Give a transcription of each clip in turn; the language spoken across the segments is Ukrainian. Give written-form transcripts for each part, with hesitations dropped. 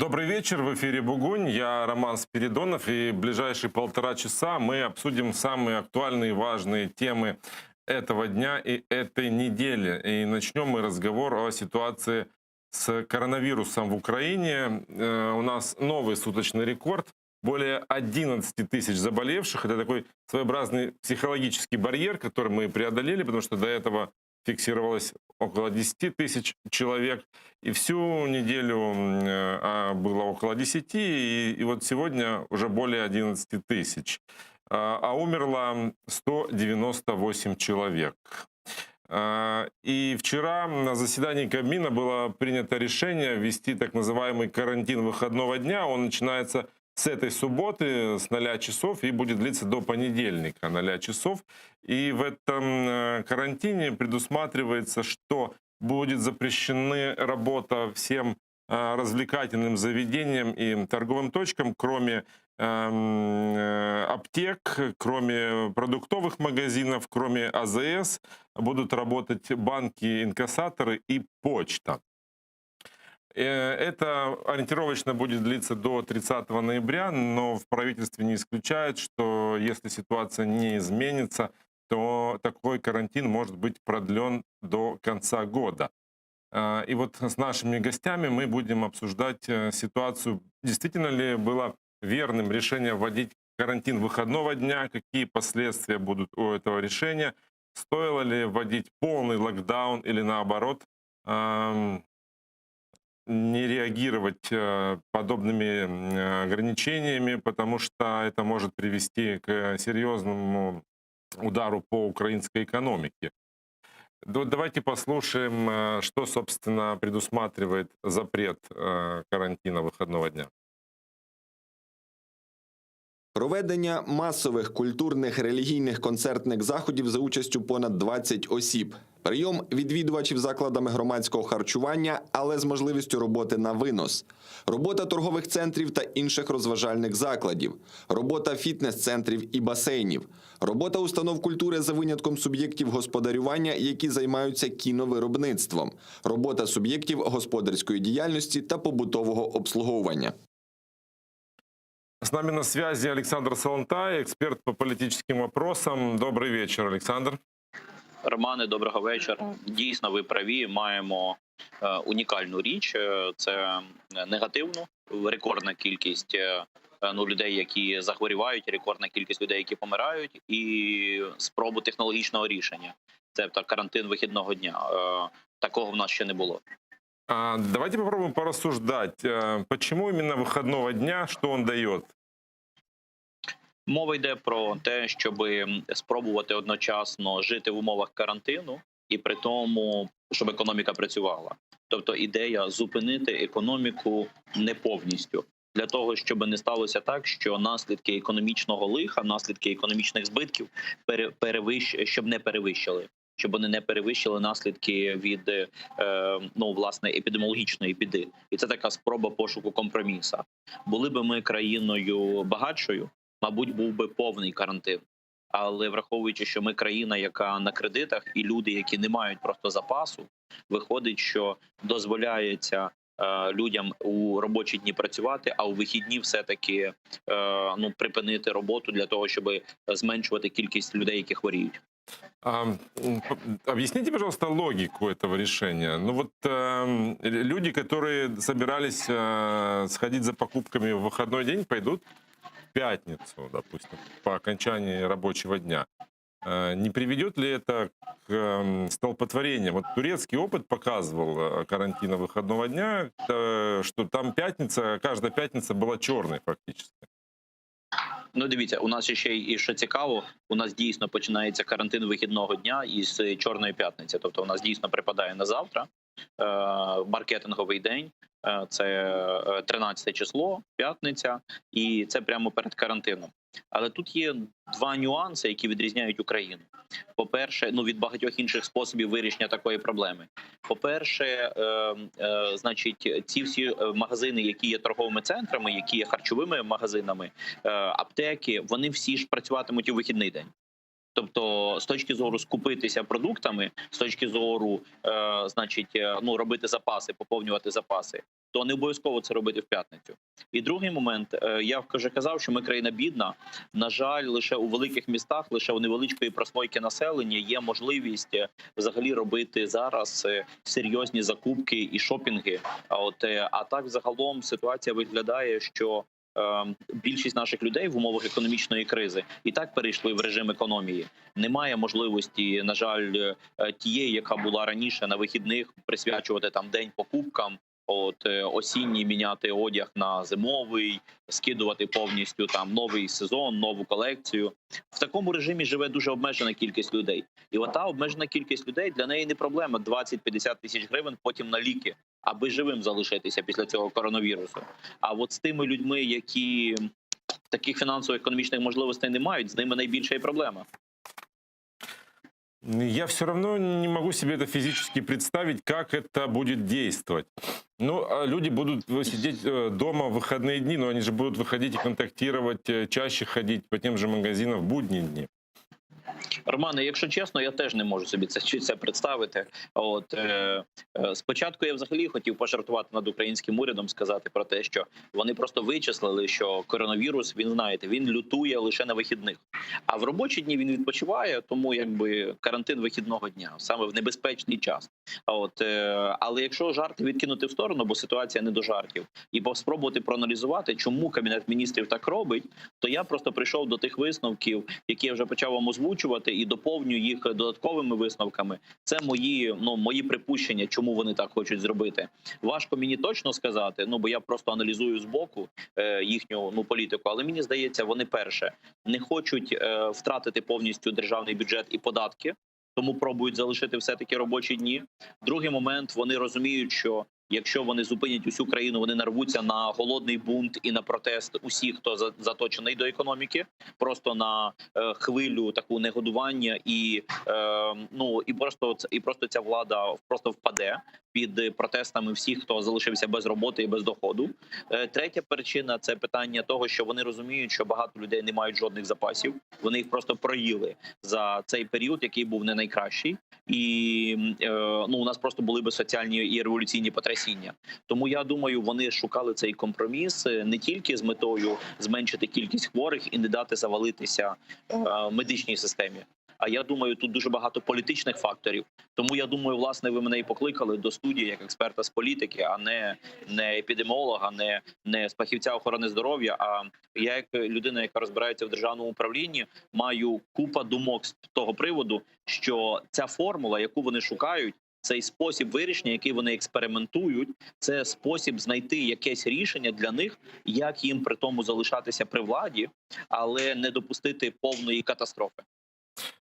Добрый вечер, в эфире «Бугунь». Я Роман Спиридонов, и в ближайшие 1,5 часа мы обсудим самые актуальные и важные темы этого дня и этой недели. И начнем мы разговор о ситуации с коронавирусом в Украине. У нас новый суточный рекорд. Более 11 тысяч заболевших. Это такой своеобразный психологический барьер, который мы преодолели, потому что до этого фиксировалось около 10 тысяч человек. И всю неделю было около 10, и вот сегодня уже более 11 тысяч. А умерло 198 человек. И вчера на заседании Кабмина было принято решение ввести так называемый карантин выходного дня. Он начинается с этой субботы, с 0 часов, и будет длиться до понедельника 0 часов. И в этом карантине предусматривается, что будет запрещена работа всем развлекательным заведениям и торговым точкам, кроме аптек, кроме продуктовых магазинов, кроме АЗС. Будут работать банки, инкассаторы и почта. Это ориентировочно будет длиться до 30 ноября, но в правительстве не исключают, что если ситуация не изменится, то такой карантин может быть продлен до конца года. И вот с нашими гостями мы будем обсуждать ситуацию, действительно ли было верным решение вводить карантин выходного дня, какие последствия будут у этого решения, стоило ли вводить полный локдаун или наоборот не реагировать подобными ограничениями, потому что это может привести к серьезному удару по украинской экономике. Давайте послушаем, что, собственно, предусматривает запрет карантина выходного дня. Проведення масових культурних, релігійних, концертних заходів за участю понад 20 осіб. Прийом відвідувачів закладами громадського харчування, але з можливістю роботи на винос. Робота торгових центрів та інших розважальних закладів. Робота фітнес-центрів і басейнів. Робота установ культури за винятком суб'єктів господарювання, які займаються кіновиробництвом. Робота суб'єктів господарської діяльності та побутового обслуговування. С нами на связи Александр Солонтай, эксперт по политическим вопросам. Добрый вечер, Александр. Романе, доброго вечора. Дійсно, ви праві. Маємо унікальну річ. Це негативну, рекордна кількість людей, які захворівають, рекордна кількість людей, які помирають, і спробу технологічного рішення. Це карантин вихідного дня. Такого в нас ще не було. Давайте попробуем порассуждать, почему именно выходного дня, что он дает? Мова йде про те, щоб спробувати одночасно жити в умовах карантину і при тому, щоб економіка працювала. Тобто ідея зупинити економіку не повністю. Для того, щоб не сталося так, що наслідки економічного лиха, наслідки економічних збитків щоб не перевищили. Щоб вони не перевищили наслідки від власне епідеміологічної біди. І це така спроба пошуку компроміса. Були би ми країною багатшою, мабуть, був би повний карантин. Але враховуючи, що ми країна, яка на кредитах, і люди, які не мають просто запасу, виходить, що дозволяється людям у робочі дні працювати, а у вихідні все-таки припинити роботу для того, щоб зменшувати кількість людей, які хворіють. Объясните, пожалуйста, логику этого решения. Люди, которые собирались сходить за покупками в выходной день, пойдут в пятницу, допустим, по окончании рабочего дня. Не приведет ли это к столпотворению? Вот турецкий опыт показывал карантина выходного дня, что там каждая пятница была черной фактически. Дивіться, у нас ще і що цікаво, у нас дійсно починається карантин вихідного дня із Чорної п'ятниці. Тобто у нас дійсно припадає на завтра, маркетинговий день, це 13 число, п'ятниця, і це прямо перед карантином. Але тут є два нюанси, які відрізняють Україну. По-перше, від багатьох інших способів вирішення такої проблеми. По-перше, ці всі магазини, які є торговими центрами, які є харчовими магазинами, аптеки, вони всі ж працюватимуть у вихідний день. Тобто, з точки зору скупитися продуктами, з точки зору, ну, робити запаси, поповнювати запаси, то не обов'язково це робити в п'ятницю. І другий момент, я вже казав, що ми країна бідна. На жаль, лише у великих містах, лише у невеличкої прослойки населення є можливість взагалі робити зараз серйозні закупки і шопінги. А так загалом ситуація виглядає, що більшість наших людей в умовах економічної кризи і так перейшли в режим економії. Немає можливості, на жаль, тієї, яка була раніше на вихідних, присвячувати там день покупкам. Осінній міняти одяг на зимовий, скидувати повністю там новий сезон, нову колекцію. В такому режимі живе дуже обмежена кількість людей. І ота обмежена кількість людей, для неї не проблема 20-50 тисяч гривень потім на ліки, аби живим залишитися після цього коронавірусу. А от з тими людьми, які таких фінансово-економічних можливостей не мають, з ними найбільша і проблема. Я все равно не могу себе это физически представить, как это будет действовать. Ну, а люди будут сидеть дома в выходные дни, но они же будут выходить и контактировать, чаще ходить по тем же магазинам в будние дни. Романе, якщо чесно, я теж не можу собі це представити. Спочатку я взагалі хотів пожартувати над українським урядом, сказати про те, що вони просто вичислили, що коронавірус, він, знаєте, він лютує лише на вихідних. А в робочі дні він відпочиває, тому якби карантин вихідного дня, саме в небезпечний час. Але якщо жарти відкинути в сторону, бо ситуація не до жартів, і спробувати проаналізувати, чому Кабінет Міністрів так робить, то я просто прийшов до тих висновків, які я вже почав вам озвучувати, і доповню їх додатковими висновками. Це мої припущення, чому вони так хочуть зробити. Важко мені точно сказати, бо я просто аналізую збоку їхню політику, але мені здається, вони перше не хочуть втратити повністю державний бюджет і податки, тому пробують залишити все-таки робочі дні. Другий момент, вони розуміють, що якщо вони зупинять усю країну, вони нарвуться на голодний бунт і на протест усіх, хто заточений до економіки, просто на хвилю таку негодування, і просто ця влада просто впаде під протестами всіх, хто залишився без роботи і без доходу. Третя причина – це питання того, що вони розуміють, що багато людей не мають жодних запасів. Вони їх просто проїли за цей період, який був не найкращий. І у нас просто були би соціальні і революційні потрясіння. Тому я думаю, вони шукали цей компроміс не тільки з метою зменшити кількість хворих і не дати завалитися медичній системі. А я думаю, тут дуже багато політичних факторів. Тому я думаю, власне, ви мене і покликали до студії як експерта з політики, а не епідеміолога, не з фахівця охорони здоров'я. А я, як людина, яка розбирається в державному управлінні, маю купа думок з того приводу, що ця формула, яку вони шукають, цей спосіб вирішення, який вони експериментують, це спосіб знайти якесь рішення для них, як їм при тому залишатися при владі, але не допустити повної катастрофи.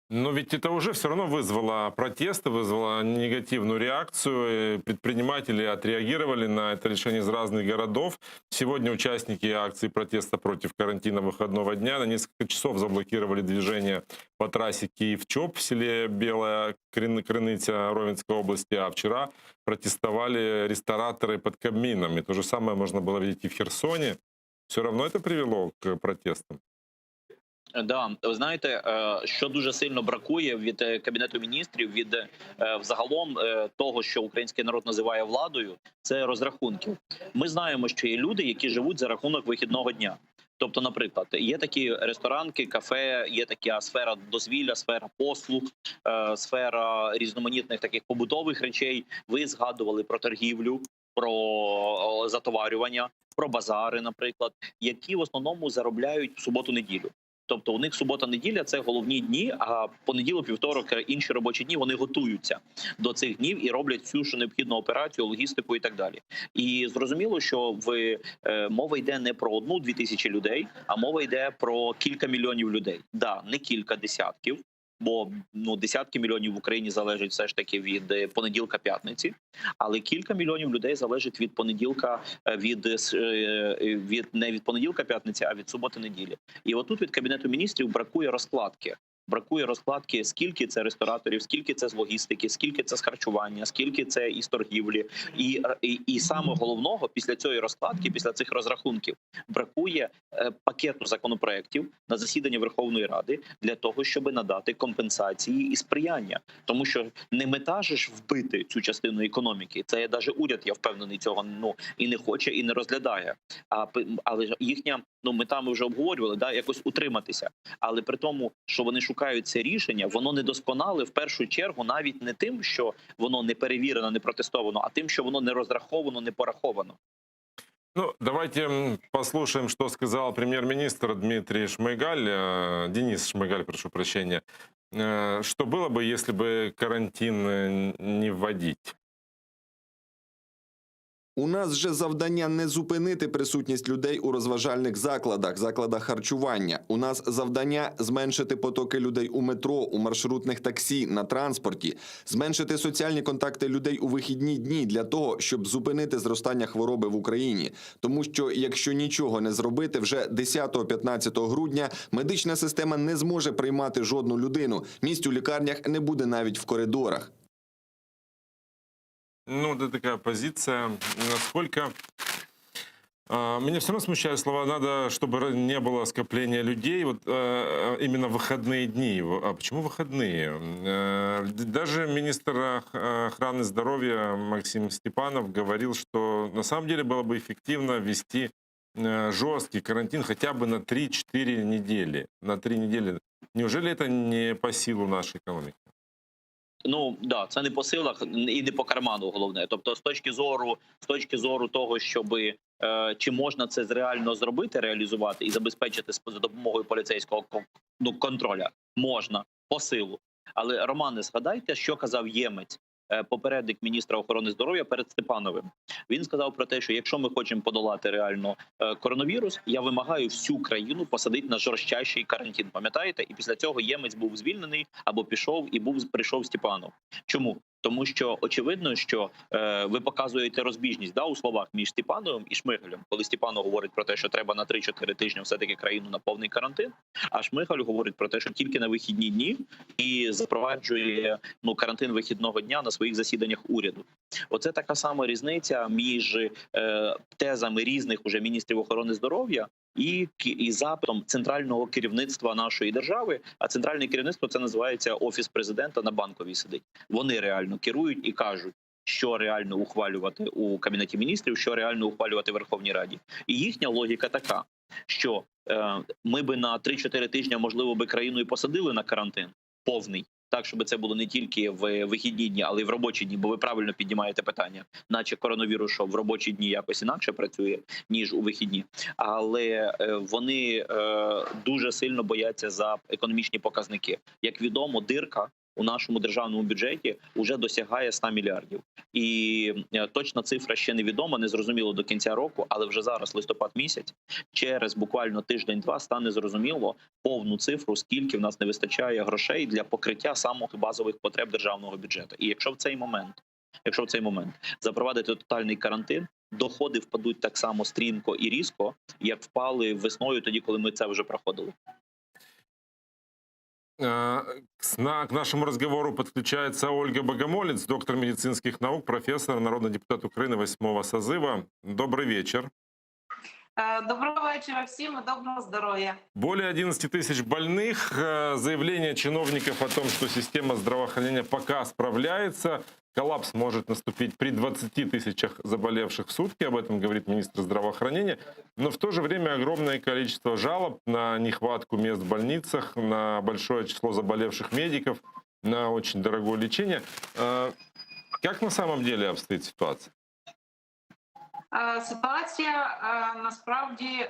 Но ведь это уже все равно вызвало протесты, вызвало негативную реакцию. Предприниматели отреагировали на это решение из разных городов. Сегодня участники акции протеста против карантина выходного дня на несколько часов заблокировали движение по трассе Киев-Чоп в селе Белая Крыныця Ровенской области. А вчера протестовали рестораторы под Кабмином. И то же самое можно было видеть и в Херсоне. Все равно это привело к протестам. Да, ви знаєте, що дуже сильно бракує від Кабінету Міністрів, від взагалом того, що український народ називає владою, це розрахунків. Ми знаємо, що є люди, які живуть за рахунок вихідного дня. Тобто, наприклад, є такі ресторанки, кафе, є така сфера дозвілля, сфера послуг, сфера різноманітних таких побутових речей. Ви згадували про торгівлю, про затоварювання, про базари, наприклад, які в основному заробляють в суботу-неділю. Тобто у них субота-неділя – це головні дні, а понеділок, вівторок, інші робочі дні, вони готуються до цих днів і роблять всю що необхідну операцію, логістику і так далі. І зрозуміло, що мова йде не про 1-2 тисячі людей, а мова йде про кілька мільйонів людей. Да, не кілька десятків, бо десятки мільйонів в Україні залежать все ж таки від понеділка-п'ятниці, але кілька мільйонів людей залежить від понеділка, не від понеділка-п'ятниці, а від суботи-неділі. І отут від Кабінету Міністрів бракує розкладки. Бракує розкладки, скільки це рестораторів, скільки це з логістики, скільки це з харчування, скільки це із торгівлі. І саме головного, після цієї розкладки, після цих розрахунків, бракує пакету законопроєктів на засідання Верховної Ради для того, щоб надати компенсації і сприяння. Тому що не мета ж вбити цю частину економіки. Це навіть уряд, я впевнений, цього і не хоче, і не розглядає. Але їхня мета ми вже обговорювали, якось утриматися. Але при тому, що вони шукають це рішення, воно недосконале в першу чергу навіть не тим, що воно не перевірено, не протестовано, а тим, що воно не розраховано, не пораховано. Ну, давайте послушаем, что сказал премьер-министр Дмитрий Шмыгаль, Денис Шмыгаль, прошу прощения. Что было бы, если бы карантин не вводить? У нас же завдання не зупинити присутність людей у розважальних закладах харчування. У нас завдання зменшити потоки людей у метро, у маршрутних таксі, на транспорті, зменшити соціальні контакти людей у вихідні дні для того, щоб зупинити зростання хвороби в Україні. Тому що, якщо нічого не зробити, вже 10-15 грудня медична система не зможе приймати жодну людину. Місць у лікарнях не буде навіть в коридорах. Ну, это такая позиция. Насколько... Меня все равно смущают слова, надо, чтобы не было скопления людей, вот именно выходные дни. А почему выходные? Даже министр охраны здоровья Максим Степанов говорил, что на самом деле было бы эффективно ввести жесткий карантин хотя бы на 3-4 недели. На 3 недели. Неужели это не по силу нашей экономики? Ну, да, це не по силах і не по карману, головне. Тобто, з точки зору того, щоб чи можна це реально зробити, реалізувати і забезпечити за допомогою поліцейського контроля, можна по силу. Але, Романе, згадайте, що казав Ємець, попередник міністра охорони здоров'я перед Степановим. Він сказав про те, що якщо ми хочемо подолати реально коронавірус, я вимагаю всю країну посадити на жорстчайший карантин. Пам'ятаєте? І після цього Ємець був звільнений або пішов і прийшов Степанов. Чому? Тому що очевидно, що ви показуєте розбіжність у словах між Степановим і Шмигалем. Коли Степанов говорить про те, що треба на 3-4 тижні все-таки країну на повний карантин, а Шмигаль говорить про те, що тільки на вихідні дні і запроваджує карантин вихідного дня на своїх засіданнях уряду. Оце така сама різниця між тезами різних уже міністрів охорони здоров'я і запитом центрального керівництва нашої держави, а центральне керівництво це називається Офіс президента на Банковій сидить. Вони реально керують і кажуть, що реально ухвалювати у Кабінеті міністрів, що реально ухвалювати в Верховній Раді. І їхня логіка така, що ми би на 3-4 тижні, можливо, би країну і посадили на карантин повний, так, щоб це було не тільки в вихідні дні, але й в робочі дні, бо ви правильно піднімаєте питання, наче коронавірус, що в робочі дні якось інакше працює, ніж у вихідні. Але вони дуже сильно бояться за економічні показники. Як відомо, дирка у нашому державному бюджеті вже досягає 100 мільярдів. І точна цифра ще невідома, не зрозуміло до кінця року, але вже зараз, листопад місяць, через буквально тиждень-два стане зрозуміло повну цифру, скільки в нас не вистачає грошей для покриття самих базових потреб державного бюджету. І якщо в цей момент запровадити тотальний карантин, доходи впадуть так само стрімко і різко, як впали весною тоді, коли ми це вже проходили. К нашему разговору подключается Ольга Богомолец, доктор медицинских наук, профессор, народный депутат Украины 8-го созыва. Добрый вечер. Доброго вечора всім і доброго здоров'я. Более 11 тысяч больных. Заявление чиновников о том, что система здравоохранения пока справляется. Коллапс может наступить при 20 тысячах заболевших в сутки, об этом говорит министр здравоохранения. Но в то же время огромное количество жалоб на нехватку мест в больницах, на большое число заболевших медиков, на очень дорогое лечение. Как на самом деле обстоит ситуация? Ситуація насправді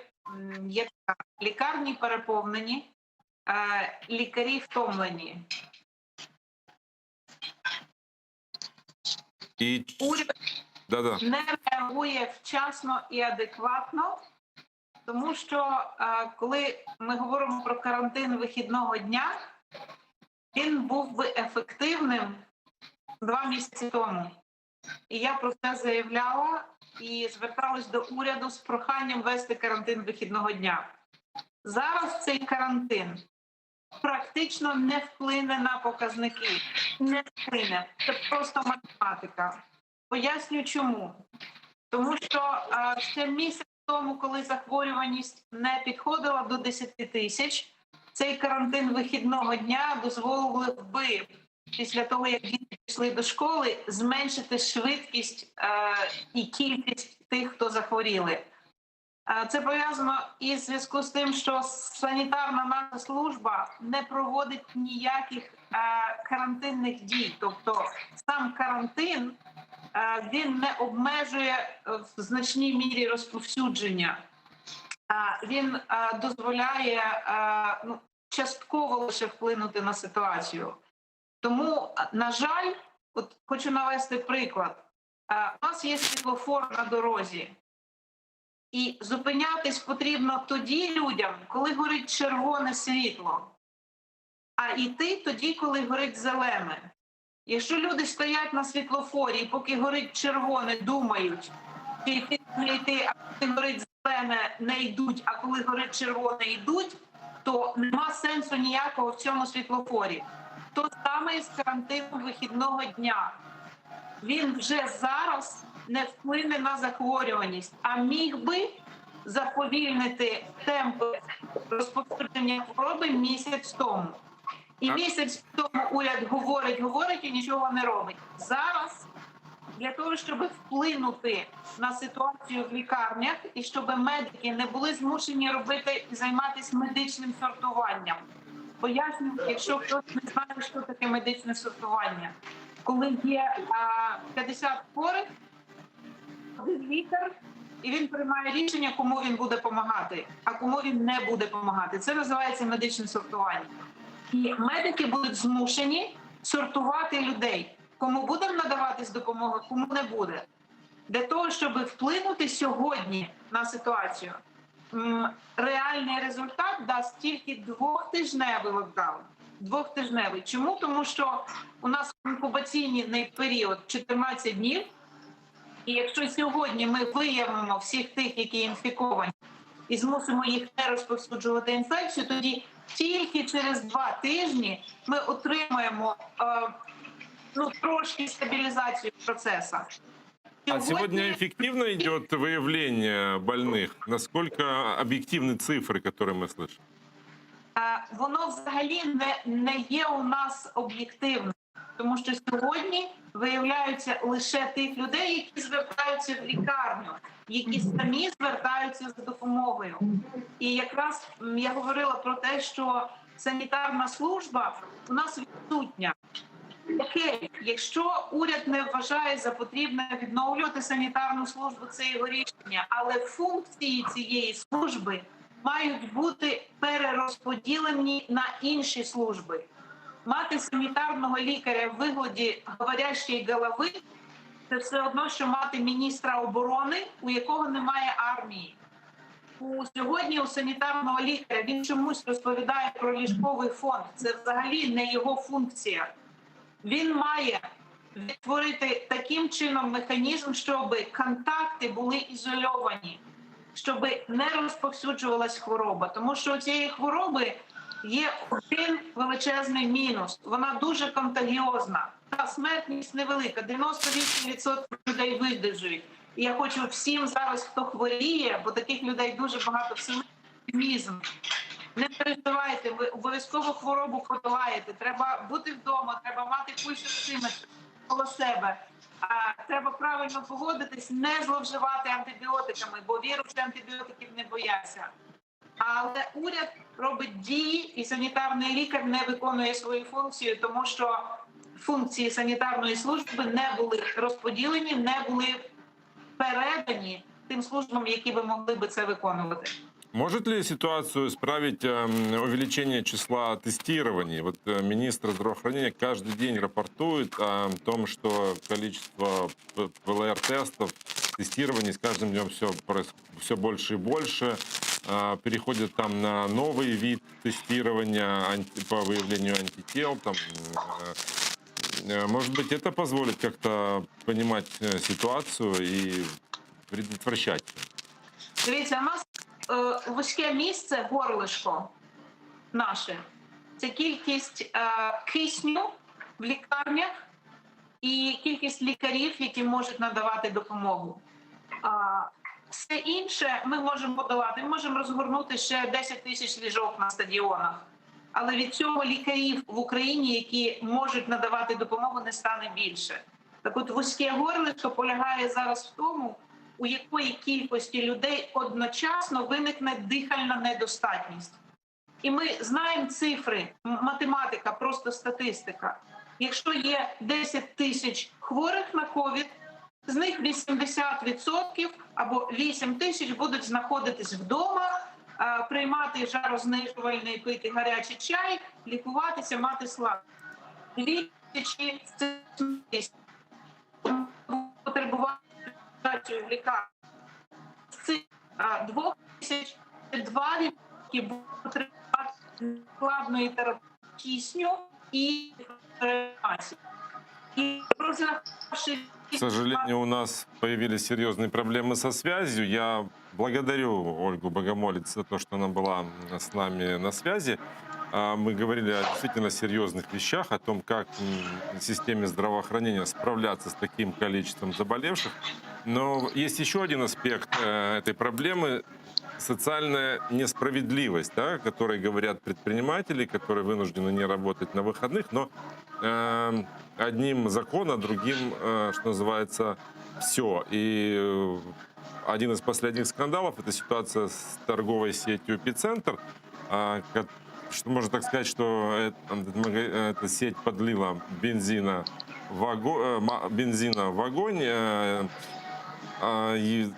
є така. Лікарні переповнені, лікарі втомлені. Уряд не реагує вчасно і адекватно, тому що коли ми говоримо про карантин вихідного дня, він був би ефективним 2 місяці тому. І я про це заявляла і зверталась до уряду з проханням ввести карантин вихідного дня. Зараз цей карантин практично не вплине на показники. Не вплине. Це просто математика. Поясню чому. Тому що ще місяць тому, коли захворюваність не підходила до 10 тисяч, цей карантин вихідного дня дозволив би, після того, як діти пішли до школи, зменшити швидкість і кількість тих, хто захворіли. Це пов'язано із зв'язку з тим, що санітарна наша служба не проводить ніяких карантинних дій. Тобто сам карантин, він не обмежує в значній мірі розповсюдження. Він дозволяє частково лише вплинути на ситуацію. Тому, на жаль, от хочу навести приклад. У нас є світлофор на дорозі. І зупинятись потрібно тоді людям, коли горить червоне світло, а йти тоді, коли горить зелене. Якщо люди стоять на світлофорі і поки горить червоне, думають, чи йти, не йти, а коли горить зелене, не йдуть, а коли горить червоне, йдуть, то нема сенсу ніякого в цьому світлофорі. То саме з карантином вихідного дня. Він вже зараз не вплине на захворюваність, а міг би заповільнити темпи розповсюдження хвороби місяць тому. І місяць тому уряд говорить і нічого не робить. Зараз для того, щоб вплинути на ситуацію в лікарнях і щоб медики не були змушені робити і займатися медичним сортуванням. Поясню, якщо хтось не знає, що таке медичне сортування. Коли є 50 хворих, один лікар, і він приймає рішення, кому він буде допомагати, а кому він не буде допомагати. Це називається медичне сортування. І медики будуть змушені сортувати людей. Кому буде надаватись допомога, кому не буде. Для того, щоб вплинути сьогодні на ситуацію, реальний результат дасть тільки 2-тижневий локдаун. 2-тижневий. Чому? Тому що у нас інкубаційний період 14 днів, і якщо сьогодні ми виявимо всіх тих, які інфіковані, і змусимо їх не розповсюджувати інфекцію, тоді тільки через 2 тижні ми отримаємо трошки стабілізацію процесу. А сегодня эффективно идет выявление больных? Насколько объективны цифры, которые мы слышим? Воно взагалі не є у нас об'єктивним, тому що сьогодні виявляються лише тих людей, які звертаються в лікарню, які самі звертаються за допомогою. І якраз я говорила про те, що санітарна служба у нас відсутня. Окей, якщо уряд не вважає за потрібне відновлювати санітарну службу, це його рішення, але функції цієї служби мають бути перерозподілені на інші служби. Мати санітарного лікаря в вигляді говорящої голови – це все одно, що мати міністра оборони, у якого немає армії. Сьогодні у санітарного лікаря він чомусь розповідає про ліжковий фонд. Це взагалі не його функція. Він має відтворити таким чином механізм, щоб контакти були ізольовані, щоб не розповсюджувалась хвороба. Тому що у цієї хвороби є один величезний мінус. Вона дуже контагіозна. Та смертність невелика. 98% людей видержують. І я хочу всім зараз, хто хворіє, бо таких людей дуже багато, вселити оптимізм. Не переживайте, ви обов'язково хворобу подолаєте. Треба бути вдома, треба мати пульсоксиметр коло себе. Треба правильно поводитись, не зловживати антибіотиками, бо віруси антибіотиків не бояться. Але уряд робить дії, і санітарний лікар не виконує свою функцію, тому що функції санітарної служби не були розподілені, не були передані тим службам, які би могли би це виконувати. Может ли ситуацию исправить увеличение числа тестирований? Вот министр здравоохранения каждый день рапортует о том, что количество ПЛР-тестов, тестирований с каждым днем все больше и больше. Переходит там на новый вид тестирования по выявлению антител. Там, может быть, это позволит как-то понимать ситуацию и предотвращать? Дивіться, у нас вузьке місце, горлишко наше, це кількість кисню в лікарнях і кількість лікарів, які можуть надавати допомогу. Все інше ми можемо подолати. Ми можемо розгорнути ще 10 тисяч ліжок на стадіонах. Але від цього лікарів в Україні, які можуть надавати допомогу, не стане більше. Так от вузьке горлишко полягає зараз в тому, у якої кількості людей одночасно виникне дихальна недостатність. І ми знаємо цифри, математика, просто статистика. Якщо є 10 тисяч хворих на ковід, з них 80% або 8 тисяч будуть знаходитись вдома, приймати жарознижувальний, пити гарячий чай, лікуватися, мати слабкість. 2 тисячі потребувати в лікарні. З цих 2 тисяч 2% будуть потребувати складної терапії кисню і реанімації. І К сожалению, у нас появились серьезные проблемы со связью. Я благодарю Ольгу Богомолец за то, что она была с нами на связи. Мы говорили о действительно серьезных вещах, о том, как в системе здравоохранения справляться с таким количеством заболевших. Но есть еще один аспект этой проблемы – социальная несправедливость, да, о которой говорят предприниматели, которые вынуждены не работать на выходных, но одним закон, а другим, что называется, все. И один из последних скандалов – это ситуация с торговой сетью «Эпицентр», что можно так сказать, что эта сеть подлила бензина в огонь. И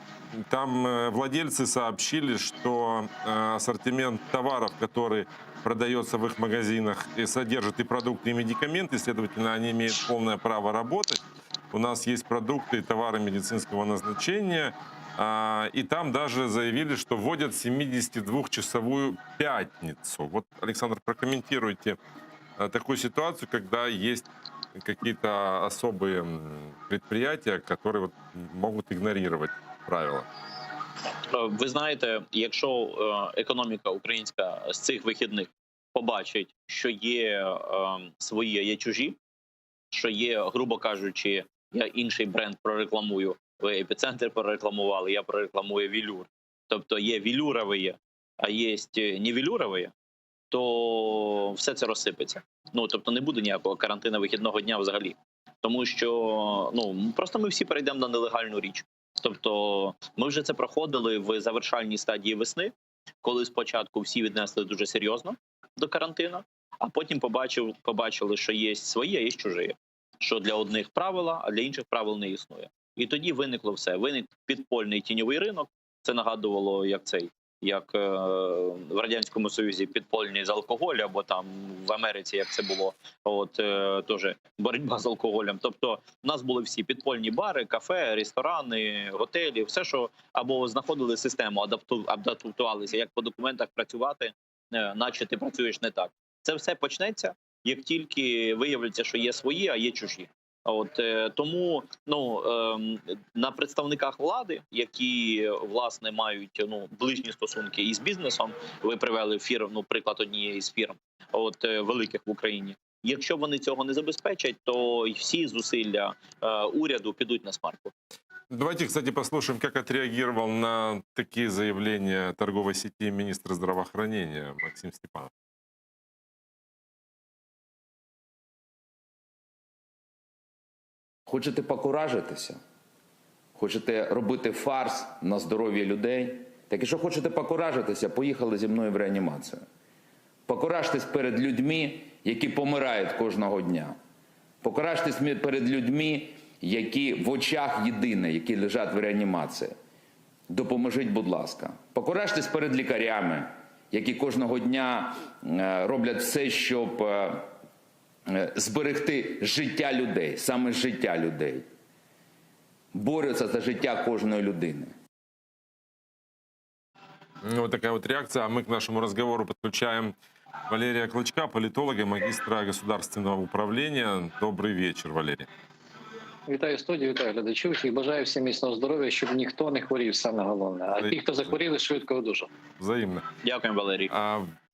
там владельцы сообщили, что ассортимент товаров, который продается в их магазинах, и содержит и продукты, и медикаменты, следовательно, они имеют полное право работать. У нас есть продукты и товары медицинского назначения, и там даже заявили, что вводят 72-часовую пятницу. Вот, Александр, прокомментируйте такую ситуацию, когда есть какие-то особые предприятия, которые вот могут игнорировать правила. Ви знаєте, якщо економіка українська з цих вихідних побачить, що є свої, а є чужі, що є, грубо кажучи, я інший бренд прорекламую, ви «Епіцентр» прорекламували, я прорекламую «Велюр». Тобто є велюрові, а є невелюрові, то все це розсипеться. Ну, тобто не буде ніякого карантину вихідного дня взагалі. Тому що, просто ми всі перейдемо на нелегальну річ. Тобто ми вже це проходили в завершальній стадії весни, коли спочатку всі віднесли дуже серйозно до карантину, а потім побачили, що є свої, а є чужі. Що для одних правила, а для інших правил не існує. І тоді виникло все. Виник підпольний тіньовий ринок. Це нагадувало, як в Радянському Союзі підпольний з алкоголю, або там в Америці, як це було, теж боротьба з алкоголем. Тобто в нас були всі підпольні бари, кафе, ресторани, готелі, все, що або знаходили систему, адаптувалися, як по документах працювати, наче ти працюєш не так. Це все почнеться, як тільки виявиться, що є свої, а є чужі. Тому на представниках влади, які власне мають ближні стосунки із бізнесом, ви привели приклад однієї з фірм, великих в Україні. Якщо вони цього не забезпечать, то всі зусилля уряду підуть на смарку. Давайте, кстати, послушаем, как отреагировал на такие заявления торговой сети министр здравоохранения Максим Степанов. Хочете покуражитися? Хочете робити фарс на здоров'я людей? Так якщо хочете покуражитися, поїхали зі мною в реанімацію. Покуражтесь перед людьми, які помирають кожного дня. Покуражтесь перед людьми, які в очах єдине, які лежать в реанімації. Допоможіть, будь ласка. Покуражтесь перед лікарями, які кожного дня роблять все, щоб зберегти життя людей, саме життя людей. Борються за життя кожної людини. Вот такая вот реакция. А мы к нашему разговору подключаем Валерия Клочка, политолога, магистра государственного управления. Добрый вечер, Валерий. Вітаю студію, вітаю глядачів і бажаю всім міцного здоров'я, щоб ніхто не хворів, саме головне. А ті, хто захворіли, швидко одужав. Взаимно. Дякую, Валерій.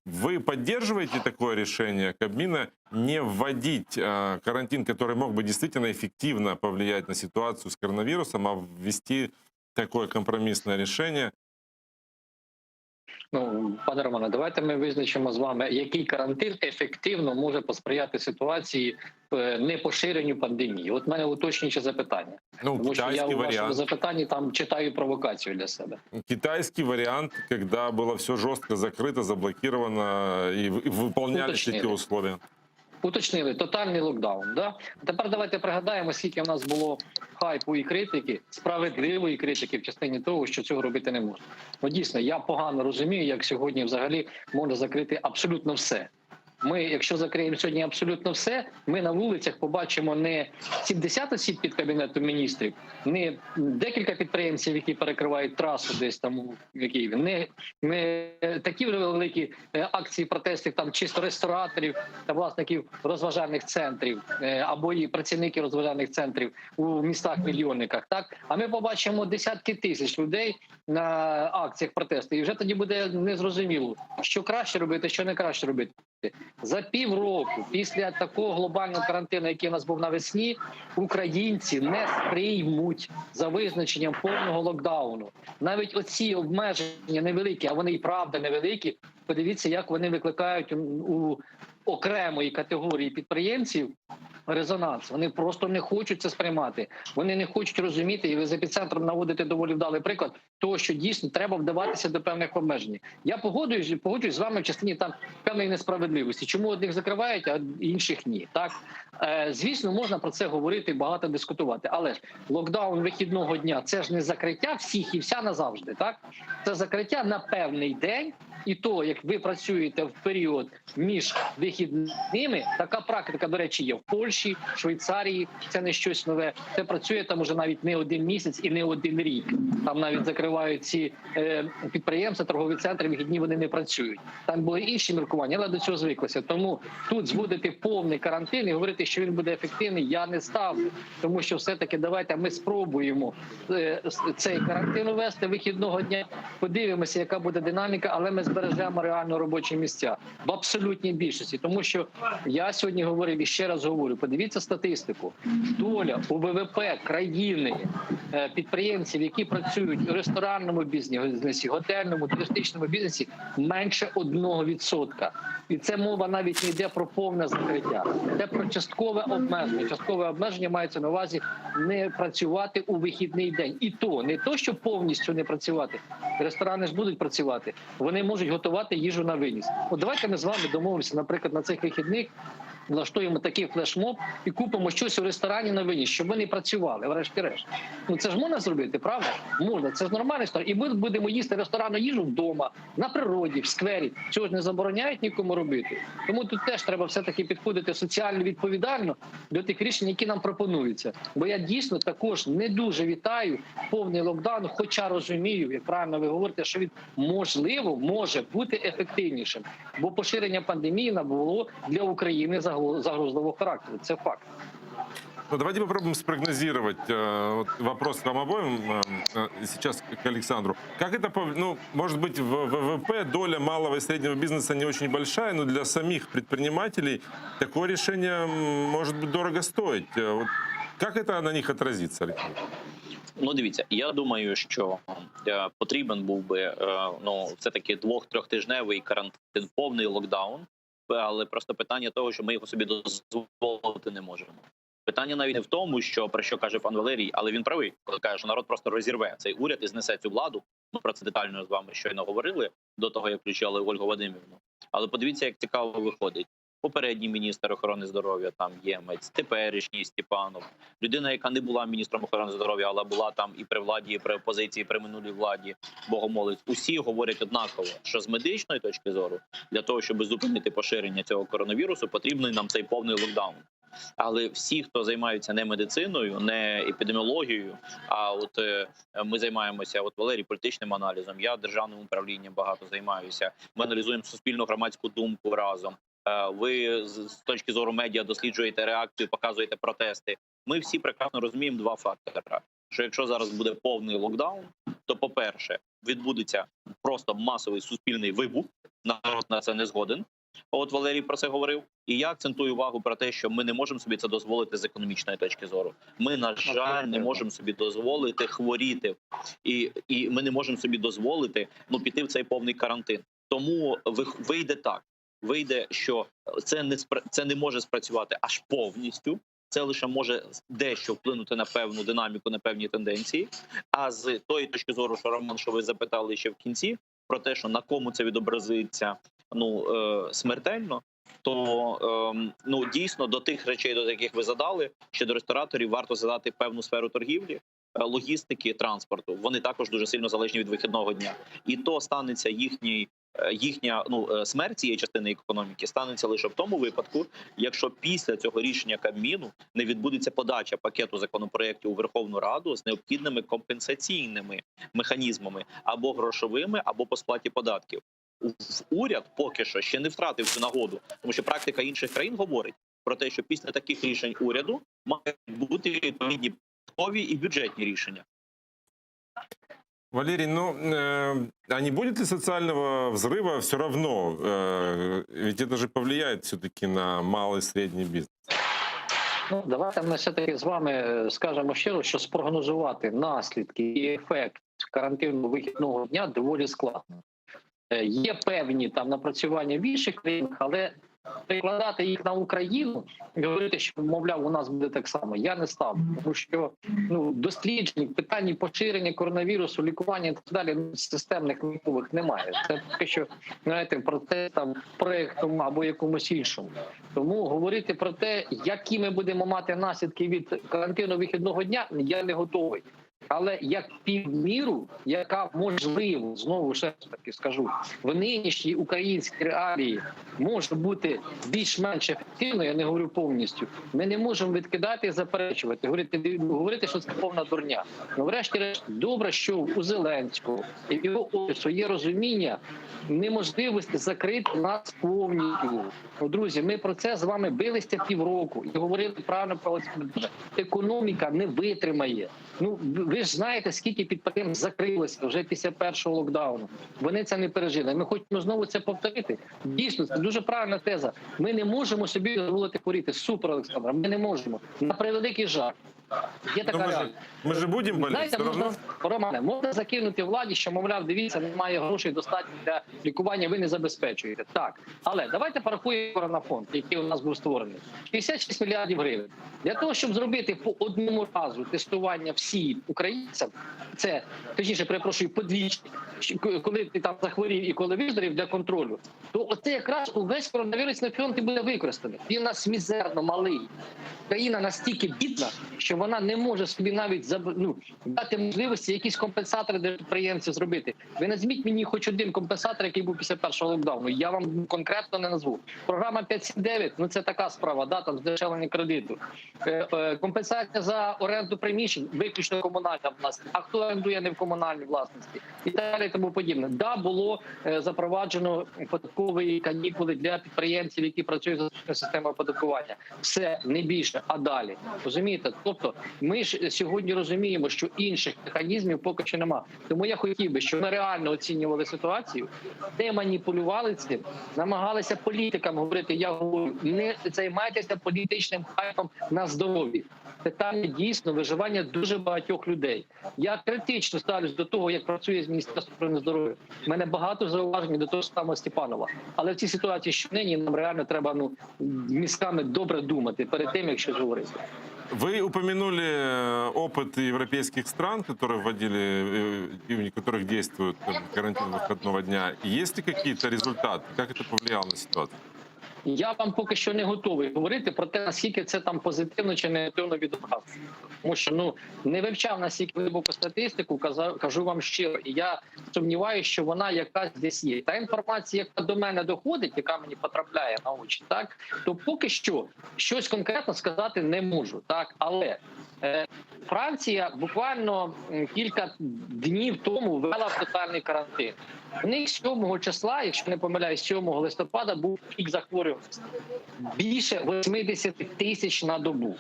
Вы поддерживаете такое решение Кабмина не вводить карантин, который мог бы действительно эффективно повлиять на ситуацию с коронавирусом, а ввести такое компромиссное решение? Ну, пане Романе, давайте ми визначимо з вами, який карантин ефективно може посприяти ситуації непоширенню пандемії. От в мене уточнююче запитання. Ну, Тому що я китайский у вашому вариант. запитанні там читаю провокацію для себе. Китайский вариант, когда было все жестко закрыто, заблокировано и выполнялись Уточнили. эти условия. Уточнили, тотальний локдаун. Да? Тепер давайте пригадаємо, скільки в нас було хайпу і критики, справедливої критики в частині того, що цього робити не можна. Ну дійсно, я погано розумію, як сьогодні взагалі можна закрити абсолютно все. Ми, якщо закриємо сьогодні абсолютно все, ми на вулицях побачимо не 70 осіб під Кабінетом міністрів, не декілька підприємців, які перекривають трасу десь там у Києві, не такі великі акції протестів там чисто рестораторів та власників розважальних центрів або і працівників розважальних центрів у містах-мільйонниках. Так, а ми побачимо десятки тисяч людей на акціях протесту, і вже тоді буде незрозуміло, що краще робити, що не краще робити. За півроку після такого глобального карантину, який у нас був навесні, українці не сприймуть за визначенням повного локдауну. Навіть оці обмеження невеликі, а вони і правда невеликі, подивіться, як вони викликають у окремої категорії підприємців резонанс. Вони просто не хочуть це сприймати. Вони не хочуть розуміти, і ви з епіцентром наводите доволі вдалий приклад того, що дійсно треба вдаватися до певних обмежень. Я погоджуюсь з вами в частині там певної несправедливості. Чому одних закривають, а інших ні? Так? Звісно, можна про це говорити, багато дискутувати. Але ж локдаун вихідного дня – це ж не закриття всіх і вся назавжди. Так? Це закриття на певний день. І то, як ви працюєте в період між вихідними, така практика, до речі, є в Польщі, Швейцарії, це не щось нове. Це працює там уже навіть не один місяць і не один рік. Там навіть закривають ці підприємства, торгові центри, вихідні вони не працюють. Там були інші міркування, але до цього звиклося. Тому тут зводити повний карантин і говорити, що він буде ефективний, я не ставлю. Тому що все-таки давайте ми спробуємо цей карантин ввести вихідного дня, подивимося, яка буде динаміка, але ми збережемо реально робочі місця в абсолютній більшості. Тому що я сьогодні говорив і ще раз говорю, подивіться статистику. Доля у ВВП країни підприємців, які працюють у ресторанному бізнесі, готельному, туристичному бізнесі, менше 1%. І це мова навіть не йде про повне закриття. Це про часткове обмеження. Часткове обмеження мається на увазі не працювати у вихідний день. І то, не то, що повністю не працювати. Ресторани ж будуть працювати. Вони можуть готувати їжу на виніс. От давайте ми з вами домовимося, наприклад, на цих вихідних влаштуємо такий флешмоб і купимо щось у ресторані на виніс, щоб вони працювали, врешті-решт. Ну це ж можна зробити, правда? Можна, це ж нормальна історія. І ми будемо їсти ресторанну їжу вдома, на природі, в сквері. Цього ж не забороняють нікому робити. Тому тут теж треба все-таки підходити соціально відповідально до тих рішень, які нам пропонуються. Бо я дійсно також не дуже вітаю повний локдаун, хоча розумію, як правильно ви говорите, що він можливо може бути ефективнішим. Бо поширення пандемії набуло для України загрозливого характеру. Це факт. Ну, давайте попробуем спрогнозировать вот вопрос к вам обоим сейчас к Александру. Как это, ну, может быть, в ВВП доля малого и среднего бизнеса не очень большая, но для самих предпринимателей такое решение может быть дорого стоить. Вот как это на них отразится, Александр? Ну, дивіться, я думаю, що потрібен був би все-таки 2-3-тижневий карантин, повний локдаун, але просто питання того, що ми його собі дозволити не можемо. Питання навіть не в тому, що про що каже пан Валерій, але він правий, коли каже, що народ просто розірве цей уряд і знесе цю владу. Ми про це детально з вами щойно говорили до того, як включали Ольгу Вадимівну. Але подивіться, як цікаво виходить. Попередній міністр охорони здоров'я, там Ємець, теперішній Степанов, людина, яка не була міністром охорони здоров'я, але була там і при владі, і при опозиції, і при минулій владі, Богомолець. Усі говорять однаково, що з медичної точки зору, для того, щоб зупинити поширення цього коронавірусу, потрібний нам цей повний локдаун. Але всі, хто займаються не медициною, не епідеміологією, а от ми займаємося, от Валерій, політичним аналізом, я державним управлінням багато займаюся, ми аналізуємо суспільну громадську думку разом. Ви з точки зору медіа досліджуєте реакцію, показуєте протести. Ми всі прекрасно розуміємо два фактори. Що якщо зараз буде повний локдаун, то, по-перше, відбудеться просто масовий суспільний вибух, народ на це не згоден. От Валерій про це говорив. І я акцентую увагу про те, що ми не можемо собі це дозволити з економічної точки зору. Ми, на жаль, не можемо собі дозволити хворіти. І ми не можемо собі дозволити піти в цей повний карантин. Тому вийде так. Вийде, що це не може спрацювати аж повністю. Це лише може дещо вплинути на певну динаміку, на певні тенденції. А з тої точки зору, що Роман, що ви запитали ще в кінці, про те, що на кому це відобразиться смертельно, то дійсно до тих речей, до яких ви задали, ще до рестораторів варто задати певну сферу торгівлі, логістики, транспорту. Вони також дуже сильно залежні від вихідного дня. І то станеться їхня смерть цієї частини економіки станеться лише в тому випадку, якщо після цього рішення Кабміну не відбудеться подача пакету законопроєктів у Верховну Раду з необхідними компенсаційними механізмами або грошовими, або по сплаті податків. Уряд поки що ще не втратив цю нагоду, тому що практика інших країн говорить про те, що після таких рішень уряду мають бути відповідні податкові і бюджетні рішення. Валерий, а не будет ли социального взрыва все равно? Ведь это же повлияет все-таки на малый и средний бизнес. Давайте ми все-таки з вами скажемо щиро, що спрогнозувати наслідки і ефект карантинного вихідного дня доволі складно. Є певні там напрацювання в інших країнах, але перекладати їх на Україну і говорити, що, мовляв, у нас буде так само, я не ставлю. Тому що досліджень, питань поширення коронавірусу, лікування і так далі системних наукових немає. Це поки що, знаєте, процес там проєктом або якомусь іншому. Тому говорити про те, які ми будемо мати наслідки від карантину вихідного дня, я не готовий. Але як півміру, яка можливо, знову ще таки скажу, в нинішній українській реалії може більш-менш ефективно, я не говорю повністю, ми не можемо відкидати і заперечувати, говорити, що це повна дурня. Ну, врешті-решт, добре, що у Зеленського і в його офісу є розуміння неможливості закрити нас повністю. Друзі, ми про це з вами билися півроку і говорили правильно про це. Економіка не витримає. Ви ж знаєте, скільки підприємств закрилося вже після першого локдауну. Вони це не пережили. Ми хочемо знову це повторити. Дійсно, це дуже правильна теза. Ми не можемо собі дозволити хворіти. Супер, Олександр, ми не можемо. На превеликий жаль. Є така реальність. Ми ж будемо боліти. Знаєте, Романе, можна закинути владі, що, мовляв, дивіться, немає грошей достатньо для лікування, ви не забезпечуєте. Так, але давайте порахуємо коронавірус, який у нас був створений. 66 мільярдів гривень. Для того, щоб зробити по одному разу тестування всім українцям, це, точніше, перепрошую, подвічні, коли ти там захворів і коли виздорів для контролю, то оце якраз увесь коронавірусний фонд і буде використаний. Він у нас мізерно малий. Країна настільки бідна, що вона не може собі навіть дати можливості якісь компенсатори для підприємців зробити. Ви назвіть мені хоч один компенсатор, який був після першого локдауну. Я вам конкретно не назву. Програма 5.7.9, це така справа, там здешевлення кредиту. Компенсація за оренду приміщень, виключно комунальна власність. А хто орендує не в комунальній власності? І далі тому подібне. Було запроваджено податкові канікули для підприємців, які працюють за системою оподаткування. Все, не більше, а далі. Розумієте? Тобто ми ж сьогодні розуміємо, що інших механізмів поки що нема. Тому я хотів би, щоб ми реально оцінювали ситуацію, не маніпулювали цим, намагалися політикам говорити, я говорю, не займайтеся політичним хайпом на здоров'ї. Питання дійсно виживання дуже багатьох людей. Я критично ставлюсь до того, як працює з Міністерством охорони здоров'я. У мене багато зауважень до того самого Степанова. Але в цій ситуації, що нині, нам реально треба мізками добре думати перед тим, як щось говорити. Вы упомянули опыт европейских стран, которые вводили, и в которых действует карантин выходного дня. Есть ли какие-то результаты? Как это повлияло на ситуацию? Я вам поки що не готовий говорити про те, наскільки це там позитивно чи негативно відобразиться. Тому що не вивчав настільки глибоку статистику, кажу вам щиро, і я сумніваюся, що вона якась десь є. Та інформація, яка до мене доходить, яка мені потрапляє на очі, так, то поки що щось конкретно сказати не можу. Так, але Франція буквально кілька днів тому ввела тотальний карантин. У них 7 числа, якщо не помиляюсь, 7 листопада був пік захворюваності. Більше 80 тисяч на добу.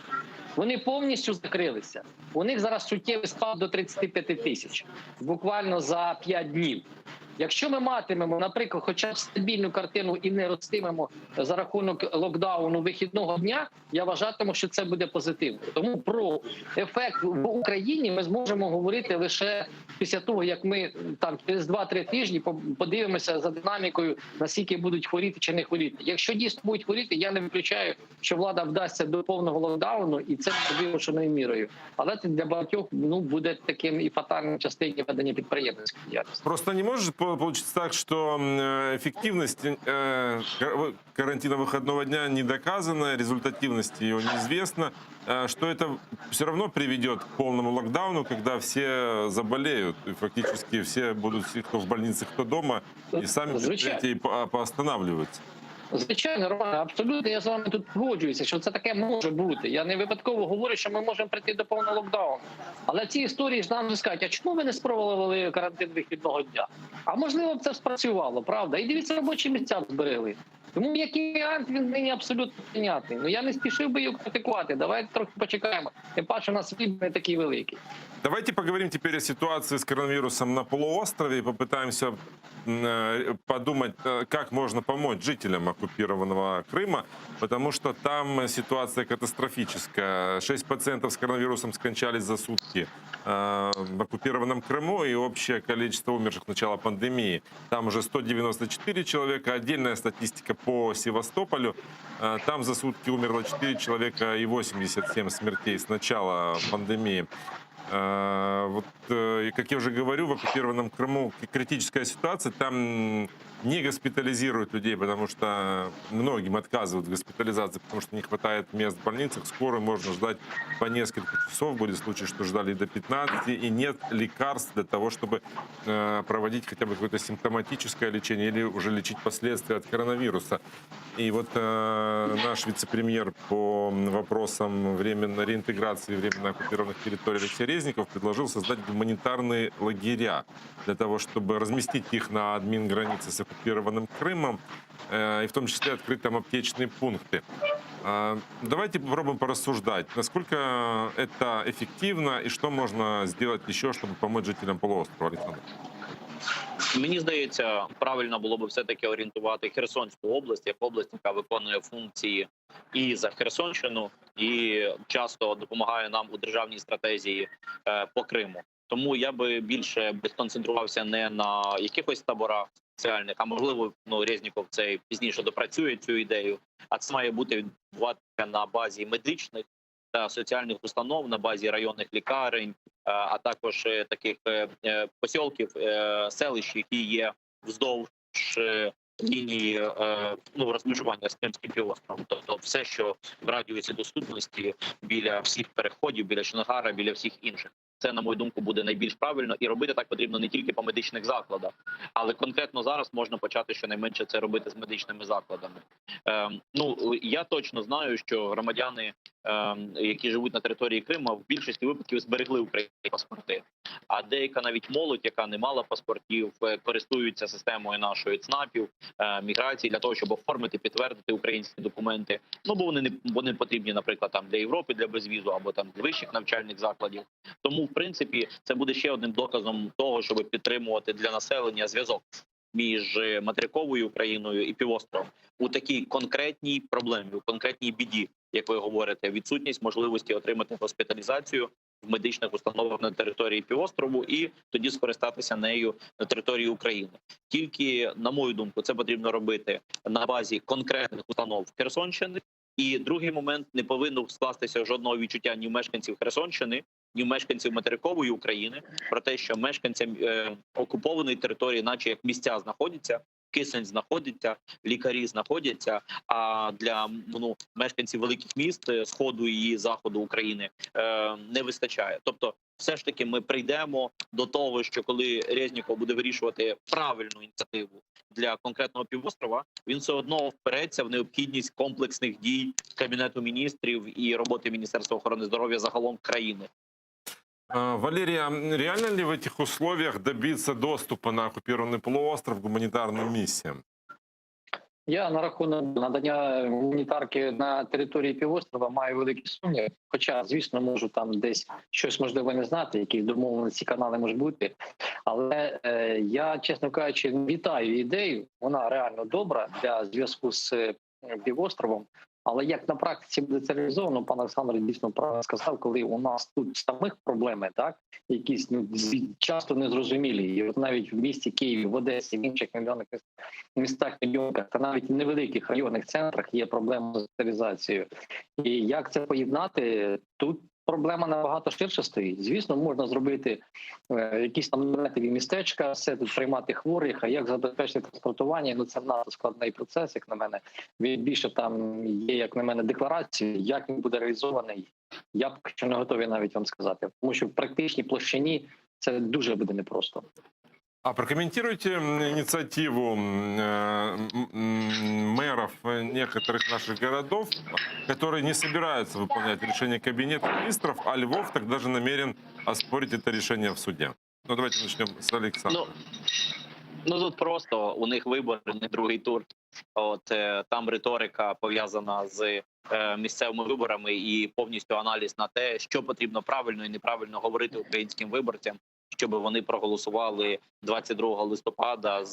Вони повністю закрилися. У них зараз суттєвий спад до 35 тисяч. Буквально за 5 днів. Якщо ми матимемо, наприклад, хоча б стабільну картину і не ростимемо за рахунок локдауну вихідного дня, я вважатиму, що це буде позитивно. Тому про ефект в Україні ми зможемо говорити лише після того, як ми там через 2-3 тижні подивимося за динамікою, наскільки будуть хворіти чи не хворіти. Якщо дійсно будуть хворіти, я не виключаю, що влада вдасться до повного локдауну, і це вимушеною мірою. Але це для багатьох буде таким і фатальним частині ведення підприємницької діяльності. Просто не может получиться так, что эффективность карантина выходного дня не доказана, результативность ее неизвестна, что это все равно приведет к полному локдауну, когда все заболеют, и фактически все будут, кто в больнице, кто дома, и сами предприятия поостанавливаются. Звичайно, Роман, абсолютно я з вами тут погоджуюся, що це таке може бути. Я не випадково говорю, що ми можемо прийти до повного локдауну. Але ці історії ж нам скажуть, а чому ви не спробували карантин вихідного дня? А можливо б це спрацювало, правда? І дивіться, робочі місця зберегли. Тому який варіант, він нині абсолютно прийнятний. Я не спішив би його критикувати. Давайте трохи почекаємо. Тим паче, у нас світ не такий великий. Давайте поговорим теперь о ситуации с коронавирусом на полуострове и попытаемся подумать, как можно помочь жителям оккупированного Крыма, потому что там ситуация катастрофическая. 6 пациентов с коронавирусом скончались за сутки в оккупированном Крыму, и общее количество умерших с начала пандемии. Там уже 194 человека. Отдельная статистика по Севастополю. Там за сутки умерло 4 человека и 87 смертей с начала пандемии. Как я уже говорю, в оккупированном Крыму критическая ситуация. Там не госпитализируют людей, потому что многим отказывают в госпитализации, потому что не хватает мест в больницах. Скоро можно ждать по несколько часов. Были случаи, что ждали до 15, и нет лекарств для того, чтобы проводить хотя бы какое-то симптоматическое лечение или уже лечить последствия от коронавируса. И вот наш вице-премьер по вопросам временной реинтеграции временно оккупированных территорий Алексей Резников предложил создать гуманитарные лагеря для того, чтобы разместить их на админгранице с оккупированным Крымом, и в том числе открыть там аптечные пункты. Давайте попробуем порассуждать, насколько это эффективно и что можно сделать еще, чтобы помочь жителям полуострова, Александр. Мені здається, правильно було б все-таки орієнтувати Херсонську область як область, яка виконує функції і за Херсонщину, і часто допомагає нам у державній стратегії по Криму. Тому я би більше сконцентрувався не на якихось таборах соціальних, а можливо, Резніков це пізніше допрацює цю ідею, а це має бути відбуватися на базі медичних та соціальних установ, на базі районних лікарень, а також таких посілків, селищ, які є вздовж лінії розмежування з Кримським півостровом. Тобто все, що в радіусі доступності біля всіх переходів, біля Чонгара, біля всіх інших. Це, на мою думку, буде найбільш правильно. І робити так потрібно не тільки по медичних закладах, але конкретно зараз можна почати щонайменше це робити з медичними закладами. Я точно знаю, що громадяни, які живуть на території Криму, в більшості випадків зберегли українські паспорти. А деяка навіть молодь, яка не мала паспортів, користуються системою нашої ЦНАПів, міграції для того, щоб оформити, підтвердити українські документи. Бо вони потрібні, наприклад, там для Європи, для безвізу, або там для вищих навчальних закладів. Тому, в принципі, це буде ще одним доказом того, щоб підтримувати для населення зв'язок між материковою Україною і півостровом у такій конкретній проблемі, у конкретній біді, як ви говорите, відсутність можливості отримати госпіталізацію в медичних установах на території півострову і тоді скористатися нею на території України. Тільки, на мою думку, це потрібно робити на базі конкретних установ Херсонщини. І другий момент, не повинно скластися жодного відчуття ні в мешканців Херсонщини, ні в мешканців материкової України про те, що мешканцям окупованої території, наче як місця знаходяться, кисень знаходиться, лікарі знаходяться, а для мешканців великих міст Сходу і Заходу України не вистачає. Тобто, все ж таки ми прийдемо до того, що коли Резніков буде вирішувати правильну ініціативу для конкретного півострова, він все одно впереться в необхідність комплексних дій Кабінету міністрів і роботи Міністерства охорони здоров'я загалом країни. Валерия, реально ли в этих условиях добиться доступа на оккупированный полуостров гуманитарным миссиям? Я на рахунок надання гуманітарки на території півострова маю великі сумніви. Хоча, звісно, можу там десь щось можливо не знати, які домовленості канали можуть бути. Але я, чесно кажучи, вітаю ідею. Вона реально добра для зв'язку з півостровом. Але як на практиці буде це реалізовано, пан Олександр дійсно правильно сказав, коли у нас тут самих проблеми, так, якісь часто незрозумілі. І от навіть в місті Києві, в Одесі, в інших мільйонних містах, мільйонках, та навіть в невеликих районних центрах є проблема з соціалізацією. І як це поєднати, тут проблема набагато ширше стоїть. Звісно, можна зробити якісь там наметові містечка, все тут приймати хворих, а як забезпечити транспортування, ну це надто складний процес, як на мене. Він більше там є, як на мене, декларації, як він буде реалізований, я поки що не готовий навіть вам сказати. Тому що в практичній площині це дуже буде непросто. А прокомментируйте инициативу мэров некоторых наших городов, которые не собираются выполнять решение Кабинета министров, а Львов тогда же намерен оспорить это решение в суде. Ну, давайте начнем с Александра. Ну тут просто у них вибори, не другий тур. От там риторика пов'язана з місцевими виборами і повністю аналіз на те, що потрібно правильно і неправильно говорити українським виборцям, щоб вони проголосували 22 листопада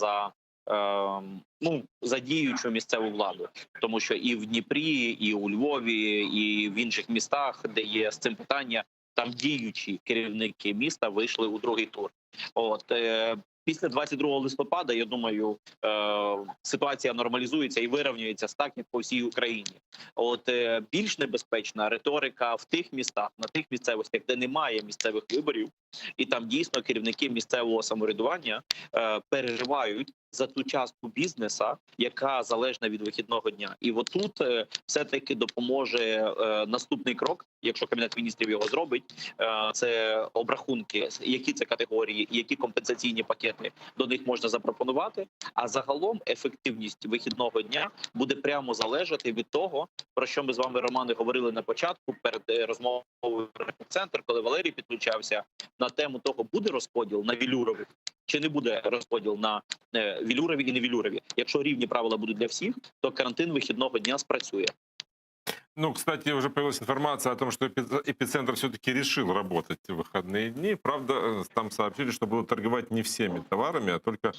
за діючу місцеву владу. Тому що і в Дніпрі, і у Львові, і в інших містах, де є з цим питання, там діючі керівники міста вийшли у другий тур. Після 22 листопада, я думаю, ситуація нормалізується і вирівнюється так, як по всій Україні. Більш небезпечна риторика в тих містах, на тих місцевостях, де немає місцевих виборів, і там дійсно керівники місцевого самоврядування переживають за ту частку бізнеса, яка залежна від вихідного дня. І отут все-таки допоможе наступний крок, якщо Кабінет міністрів його зробить, це обрахунки, які це категорії, які компенсаційні пакети до них можна запропонувати. А загалом ефективність вихідного дня буде прямо залежати від того, про що ми з вами, Романе, говорили на початку перед розмовою в центр, коли Валерій підключався, на тему того, буде розподіл на вілюрових чи не буде розподіл на вілюрові і невілюрові. Якщо рівні правила будуть для всіх, то карантин вихідного дня спрацює. Ну, кстати, уже появилась информация о том, что эпицентр все-таки решил работать в выходные дни. Правда, там сообщили, что будут торговать не всеми товарами, а только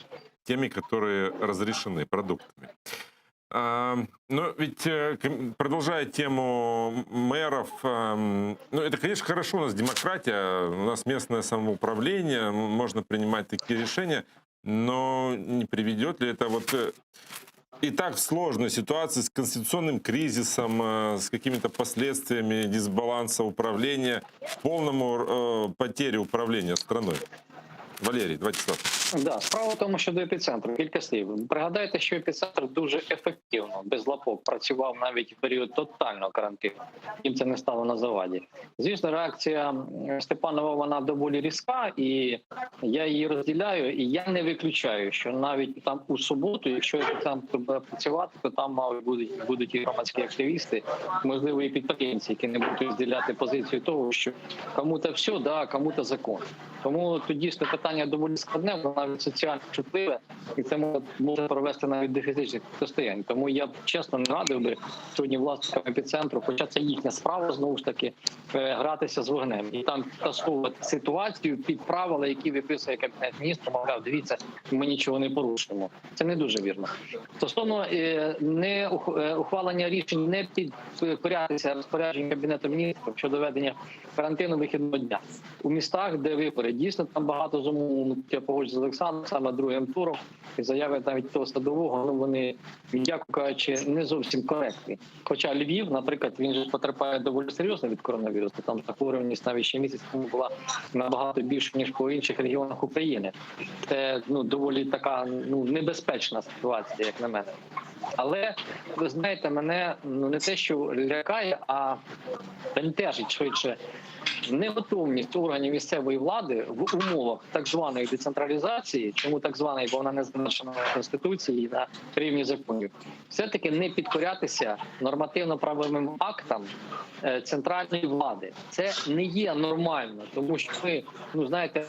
теми, которые разрешены, продуктами. Но ведь, продолжая тему мэров, ну, это, конечно, хорошо, у нас демократия, у нас местное самоуправление, можно принимать такие решения, но не приведет ли это и так в сложной ситуации с конституционным кризисом, с какими-то последствиями дисбаланса управления, к полному потере управления страной? Валерій, давайте з вас. Да, справа в тому, що до епіцентру кілька слів. Пригадайте, що епіцентр дуже ефективно, без лапок, працював навіть в період тотального карантину. Їм це не стало на заваді. Звісно, реакція Степанова, вона доволі різка, і я її розділяю, і я не виключаю, що навіть там у суботу, якщо епіцентр буде працювати, то там, мабуть, будуть і громадські активісти, можливо, і підприємці, які не будуть розділяти позицію того, що кому-то все, да, а кому-то закон. Тому тут дійсно питання доволі складне, воно навіть соціально чутливе, і це може провести навіть до фізичних протистоянь. Тому я б чесно не радив би сьогодні власникам епіцентру, хоча це їхня справа, знову ж таки, гратися з вогнем. І там тасовувати ситуацію під правила, які виписує Кабінет міністрів, мовляв, дивіться, ми нічого не порушуємо. Це не дуже вірно. Стосовно не ухвалення рішень, не підкорятися розпорядженням Кабінету міністрів щодо ведення карантину вихідного дня. У містах, де вибори, дійсно там багато зумовлено, я погоджуюсь з Олександром, саме другим туром, і заяви навіть того Садового, ну вони, м'яко кажучи, не зовсім коректні. Хоча Львів, наприклад, він же потерпає доволі серйозно від коронавірусу, там захворюваність навіть ще місяць тому була набагато більше, ніж по інших регіонах України. Це доволі така небезпечна ситуація, як на мене. Але, ви знаєте, мене не те, що лякає, а бентежить швидше неготовність органів місцевої влади в умовах так званої децентралізації, чому так званої, бо вона не зазначена в Конституції на рівні законів, все-таки не підкорятися нормативно-правовим актам центральної влади. Це не є нормально, тому що ми,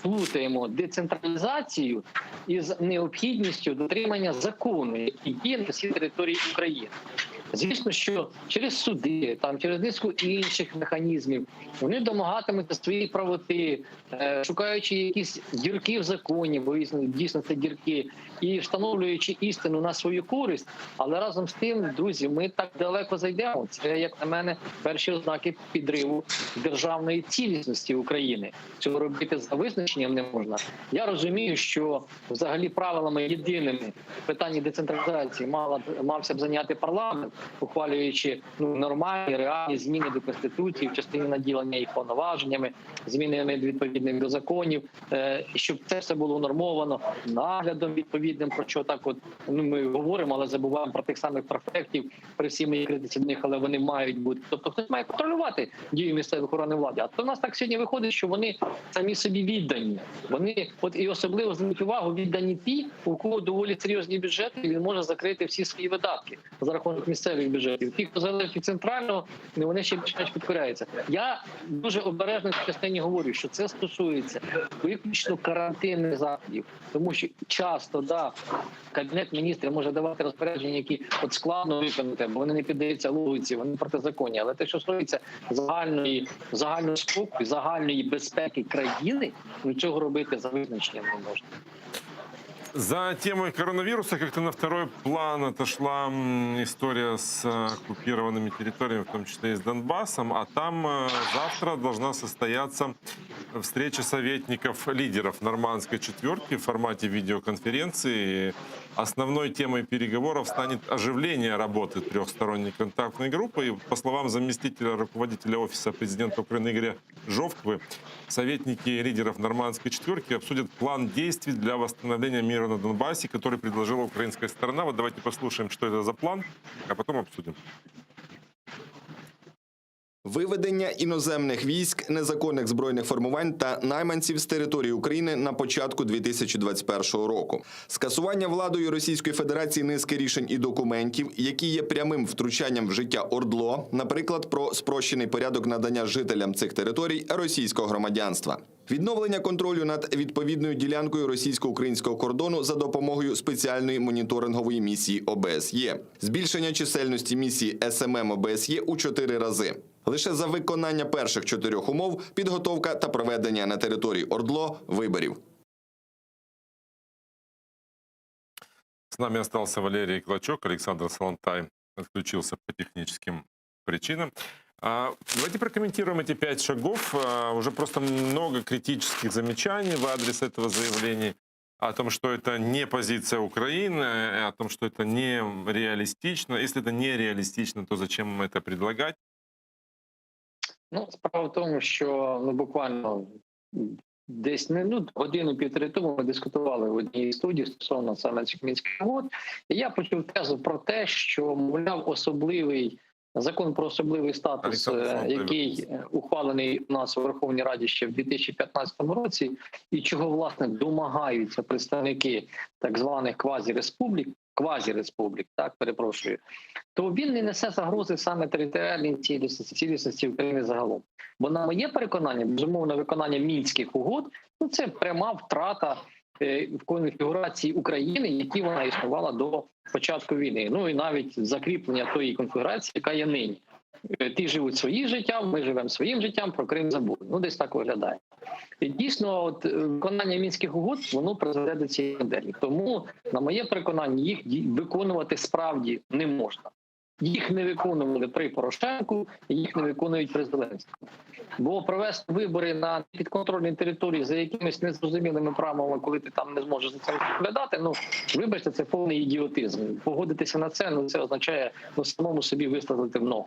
плутаємо децентралізацію із необхідністю дотримання закону, які є на всій території території України. Звісно, що через суди, там через низку інших механізмів вони домагатимуться своєї правоти, шукаючи якісь дірки в законі, бо дійсно це дірки, і встановлюючи істину на свою користь. Але разом з тим, друзі, ми так далеко зайдемо. Це, як на мене, перші ознаки підриву державної цілісності України. Цього робити за визначенням не можна. Я розумію, що взагалі правилами єдиними в питанні децентралізації мався б зайняти парламент, ухвалюючи нормальні, реальні зміни до Конституції в частині наділення їх повноваженнями, змінами відповідних до законів, щоб це все було нормовано наглядом відповідним, про що так от ми говоримо, але забуваємо про тих самих префектів, при всій моїй критиці до них, але вони мають бути. Тобто хтось має контролювати дію місцевої охорони влади. А то в нас так сьогодні виходить, що вони самі собі віддані. Вони, от і особливо звернуть увагу, віддані ті, у кого доволі серйозні бюджети, і він може закрити всі свої видатки за рахунок місцевих бюджетів. Ті, хто залежить від центрального, вони ще більш-менш підкоряються. Я дуже обережно в частині говорю, що це стосується виключно карантинних заходів, тому що часто, Кабінет міністрів може давати розпорядження, які от складно виконати, бо вони не піддаються логіці, вони протизаконні. Але те, що стосується загального спокою, загальної безпеки країни, цього робити за визначенням не можна. За темой коронавируса как-то на второй план отошла история с оккупированными территориями, в том числе и с Донбассом. А там завтра должна состояться встреча советников лидеров нормандской четверки в формате видеоконференции. Основной темой переговоров станет оживление работы трехсторонней контактной группы. И, по словам заместителя руководителя Офиса президента Украины Игоря Жовквы, советники лидеров нормандской четверки обсудят план действий для восстановления мира на Донбассе, который предложила украинская сторона. Вот давайте послушаем, что это за план, а потом обсудим. Виведення іноземних військ, незаконних збройних формувань та найманців з території України на початку 2021 року. Скасування владою Російської Федерації низки рішень і документів, які є прямим втручанням в життя ОРДЛО, наприклад, про спрощений порядок надання жителям цих територій російського громадянства. Відновлення контролю над відповідною ділянкою російсько-українського кордону за допомогою спеціальної моніторингової місії ОБСЄ. Збільшення чисельності місії СММ ОБСЄ у 4 рази. Лише за виконання перших 4 умов – підготовка та проведення на території ОРДЛО виборів. С нами остался Валерий Клочок, Александр Солонтай отключился по техническим причинам. Давайте прокомментируем эти 5 шагов. Уже просто много критических замечаний в адрес этого заявления о том, что это не позиция Украины, о том, что это не реалистично. Если это не реалистично, то зачем это предлагать? Справа в тому, що буквально десь годину-півтори тому ми дискутували в одній студії стосовно саме цих мінських угод. І я почув тезу про те, що, мовляв, закон про особливий статус, який ухвалений у нас у Верховній Раді ще в 2015 році, і чого, власне, домагаються представники так званих квазіреспублік, то він не несе загрози саме територіальній цілісності України загалом. Бо на моє переконання, безумовно, виконання Мінських угод – це пряма втрата в конфігурації України, які вона існувала до початку війни. І навіть закріплення тої конфігурації, яка є нині. Ті живуть своїм життям, ми живемо своїм життям, про Крим забули. Десь так виглядає. І дійсно, виконання Мінських угод, воно призведе до цієї моделі. Тому, на моє переконання, їх виконувати справді не можна. Їх не виконували при Порошенку, їх не виконують при Зеленському. Бо провести вибори на підконтрольній території за якимись незрозумілими правилами, коли ти там не зможеш за цим відповідати, вибачте, це повний ідіотизм. Погодитися на це, це означає самому собі виставити в ногу.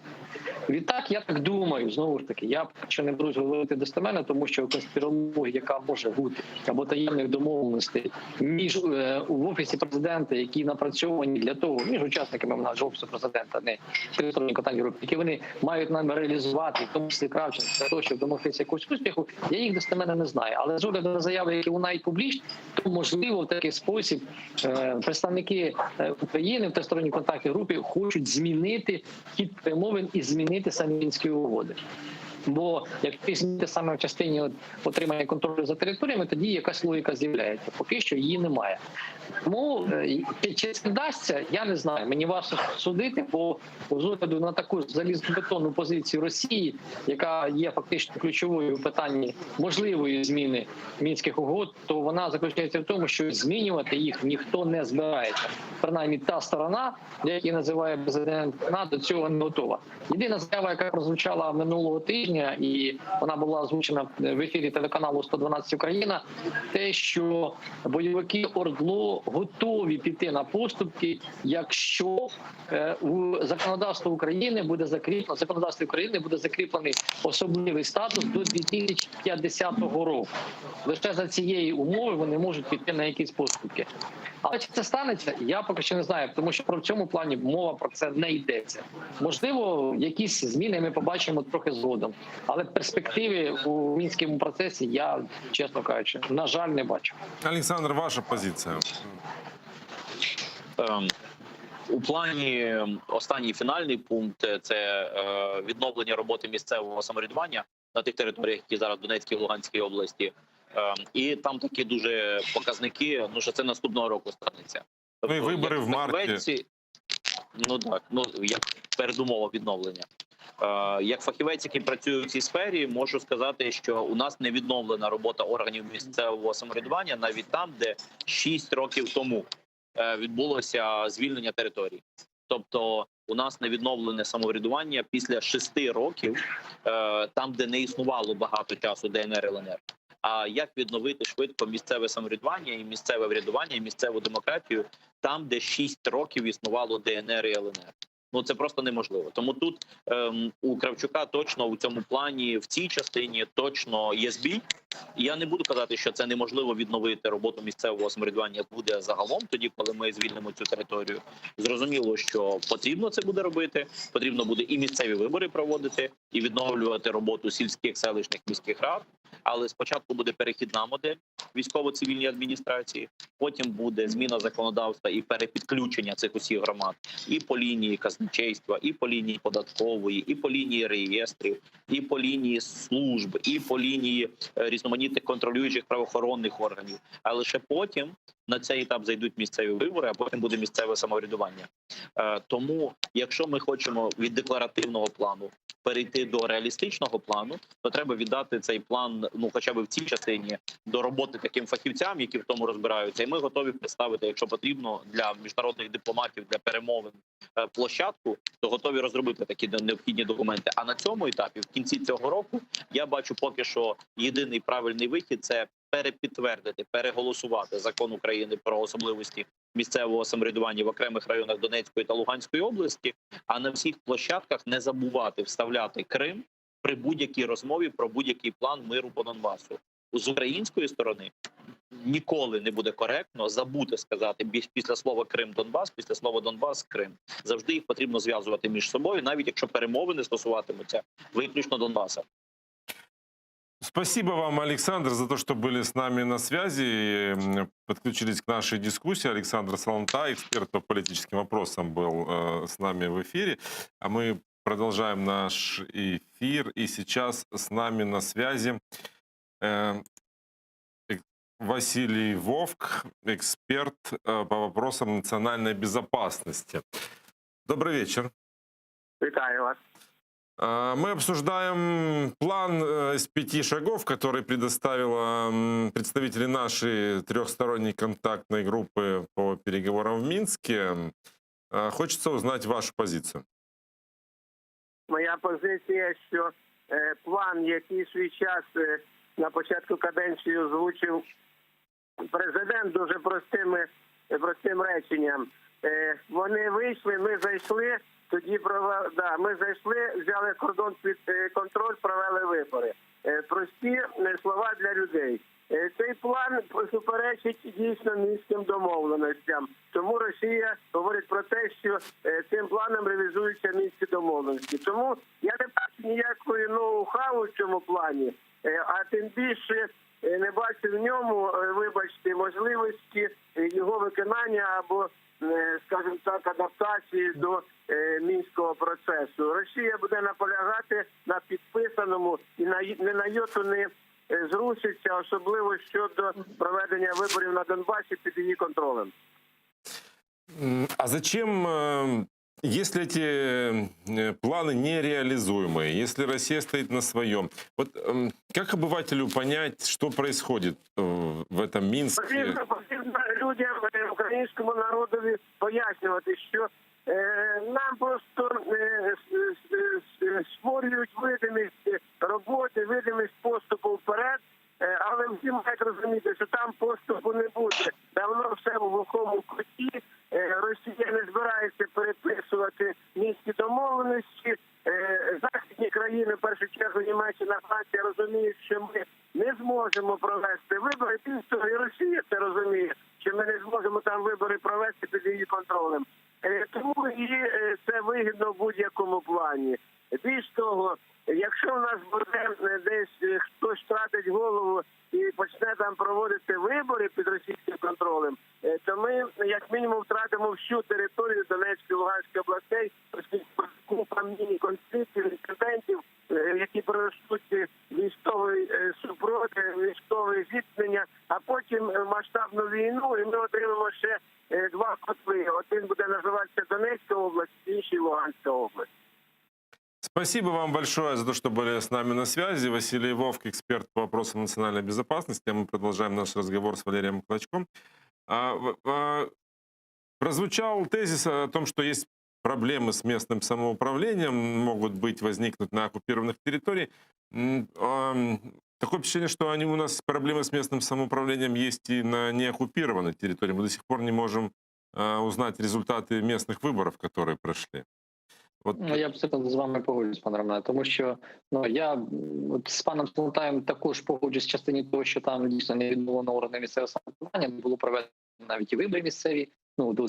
Відтак, я так думаю, знову ж таки, я ще не берусь говорити достеменно, тому що конспірологія, яка може бути, або таємних домовленостей в Офісі Президента, які напрацьовані для того, між учасниками Офісу Президента, не тристоронні контактні групи, які вони мають нам реалізувати, в тому числі Кравченко, для того, щоб домогтися якогось успіху, я їх достеменно не знаю. Але з огляду на заяви, які лунають публічно, то, можливо, в такий спосіб представники України в тристоронній контактній групі хочуть змінити хід перемовин і змінити самі Мінські угоди. Бо як ви зміните саме в частині отримання контролю за територіями, тоді якась логіка з'являється. Поки що її немає. Тому чи це вдасться, я не знаю. Мені важко судити, бо з огляду на таку залізобетонну позицію Росії, яка є фактично ключовою в питанні можливої зміни Мінських угод, то вона заключається в тому, що змінювати їх ніхто не збирається. Принаймні та сторона, як її називає президент, вона до цього не готова. Єдина заява, яка прозвучала минулого тижня, і вона була озвучена в ефірі телеканалу «112 Україна», те, що бойовики ОРДЛО готові піти на поступки, якщо у законодавстві України буде закріплений особливий статус до 2050 року. Лише за цієї умови вони можуть піти на якісь поступки. Але чи це станеться, я поки що не знаю, тому що в цьому плані мова про це не йдеться. Можливо, якісь зміни ми побачимо трохи згодом, але перспективи у мінському процесі я, чесно кажучи, на жаль, не бачу. Александр, ваша позиция? У плані останній фінальний пункт – це відновлення роботи місцевого самоврядування на тих територіях, які зараз в Донецькій і Луганській області. І там такі дуже показники, що це наступного року станеться. Ну і вибори в марті. Ну так, як передумова відновлення. Як фахівець, який працює в цій сфері, можу сказати, що у нас не відновлена робота органів місцевого самоврядування навіть там, де 6 років тому відбулося звільнення територій. Тобто у нас не відновлене самоврядування після 6 років, там, де не існувало багато часу ДНР, ЛНР. А як відновити швидко місцеве самоврядування і місцеве врядування, і місцеву демократію там, де 6 років існувало ДНР і ЛНР? Це просто неможливо. Тому тут у Кравчука точно у цьому плані, в цій частині точно є збій. І я не буду казати, що це неможливо відновити роботу місцевого самоврядування буде загалом, тоді, коли ми звільнимо цю територію. Зрозуміло, що потрібно це буде робити, потрібно буде і місцеві вибори проводити, і відновлювати роботу сільських, селищних, міських рад. Але спочатку буде перехідна модель військово-цивільній адміністрації, потім буде зміна законодавства і перепідключення цих усіх громад і по лінії казначейства, і по лінії податкової, і по лінії реєстрів, і по лінії служб, і по лінії різноманітних контролюючих правоохоронних органів. А лише потім на цей етап зайдуть місцеві вибори, а потім буде місцеве самоврядування. Тому, якщо ми хочемо від декларативного плану перейти до реалістичного плану, то треба віддати цей план, хоча б в цій частині, до роботи таким фахівцям, які в тому розбираються. І ми готові представити, якщо потрібно, для міжнародних дипломатів, для перемовин площадку, то готові розробити такі необхідні документи. А на цьому етапі, в кінці цього року, я бачу поки що єдиний правильний вихід – це перепідтвердити, переголосувати закон України про особливості місцевого самоврядування в окремих районах Донецької та Луганської області, а на всіх площадках не забувати вставляти Крим при будь-якій розмові про будь-який план миру по Донбасу. З української сторони ніколи не буде коректно забути сказати після слова Крим Донбас, після слова Донбас Крим. Завжди їх потрібно зв'язувати між собою, навіть якщо перемовини стосуватимуться виключно Донбаса. Спасибо вам, Александр, за то, что были с нами на связи и подключились к нашей дискуссии. Александр Солонтай, эксперт по политическим вопросам, был с нами в эфире. А мы продолжаем наш эфир. И сейчас с нами на связи Василий Вовк, эксперт по вопросам национальной безопасности. Добрый вечер. Вітаю вас. Мы обсуждаем план из 5 шагов, который представители нашей трехсторонней контактной группы по переговорам в Минске. Хочется узнать вашу позицию. Моя позиція, що план, який свій час на початку каденції озвучив президент дуже простим реченням. Вони вийшли, ми зайшли, тоді ми зайшли, взяли кордон під контроль, провели вибори. Прості слова для людей. Цей план суперечить дійсно мінським домовленостям. Тому Росія говорить про те, що цим планом реалізуються мінські домовленості. Тому я не бачу ніякої ноу-хау в цьому плані, а тим більше не бачу в ньому, вибачте, можливості його виконання або, скажімо так, адаптації до мінського процесу. Росія буде наполягати на підписаному і не на йоту не зрушиться, особливо щодо проведення виборів на Донбасі під її контролем. А зачем, если эти планы нереализуемые, если Россия стоит на своем, вот как обывателю понять, что происходит в этом Минске? Потрібно людям, українському народові пояснювати, що нам просто створюють видимість роботи, видимість поступу вперед, але всі мають розуміти, що там поступу не буде. Давно все в глухому куті. Росія не збирається переписувати мінські домовленості. Західні країни, в першу чергу Німеччина, Франція, розуміють, що ми не зможемо провести вибори. І Росія це розуміє, що ми не зможемо там вибори провести під її контролем. Тому і це вигідно в будь-якому плані. Більш того, якщо в нас буде десь хтось втратить голову і почне там проводити вибори під російським контролем, то ми, як мінімум, втратимо всю територію Донецької, Луганської областей, оскільки купа міні-конфліктів, інцидентів, які проростуть військовий супротив, військове зіткнення, а потім масштабну війну, і ми отримаємо ще два котли. Один буде називатися Донецька область, інший Луганська область. Спасибо вам большое за то, что были с нами на связи. Василий Вовк, эксперт по вопросам национальной безопасности. Мы продолжаем наш разговор с Валерием Клочком. Прозвучал тезис о том, что есть проблемы с местным самоуправлением, могут возникнуть на оккупированных территориях. Такое впечатление, что у нас проблемы с местным самоуправлением есть и на неоккупированной территории. Мы до сих пор не можем узнать результаты местных выборов, которые прошли. От... Я абсолютно з вами погоджуюсь, пане Романе, тому що я з паном Солонтаєм також погоджуюсь в частині того, що там дійсно не відновлено органи місцевого самоврядування, не було проведено навіть і вибори місцеві,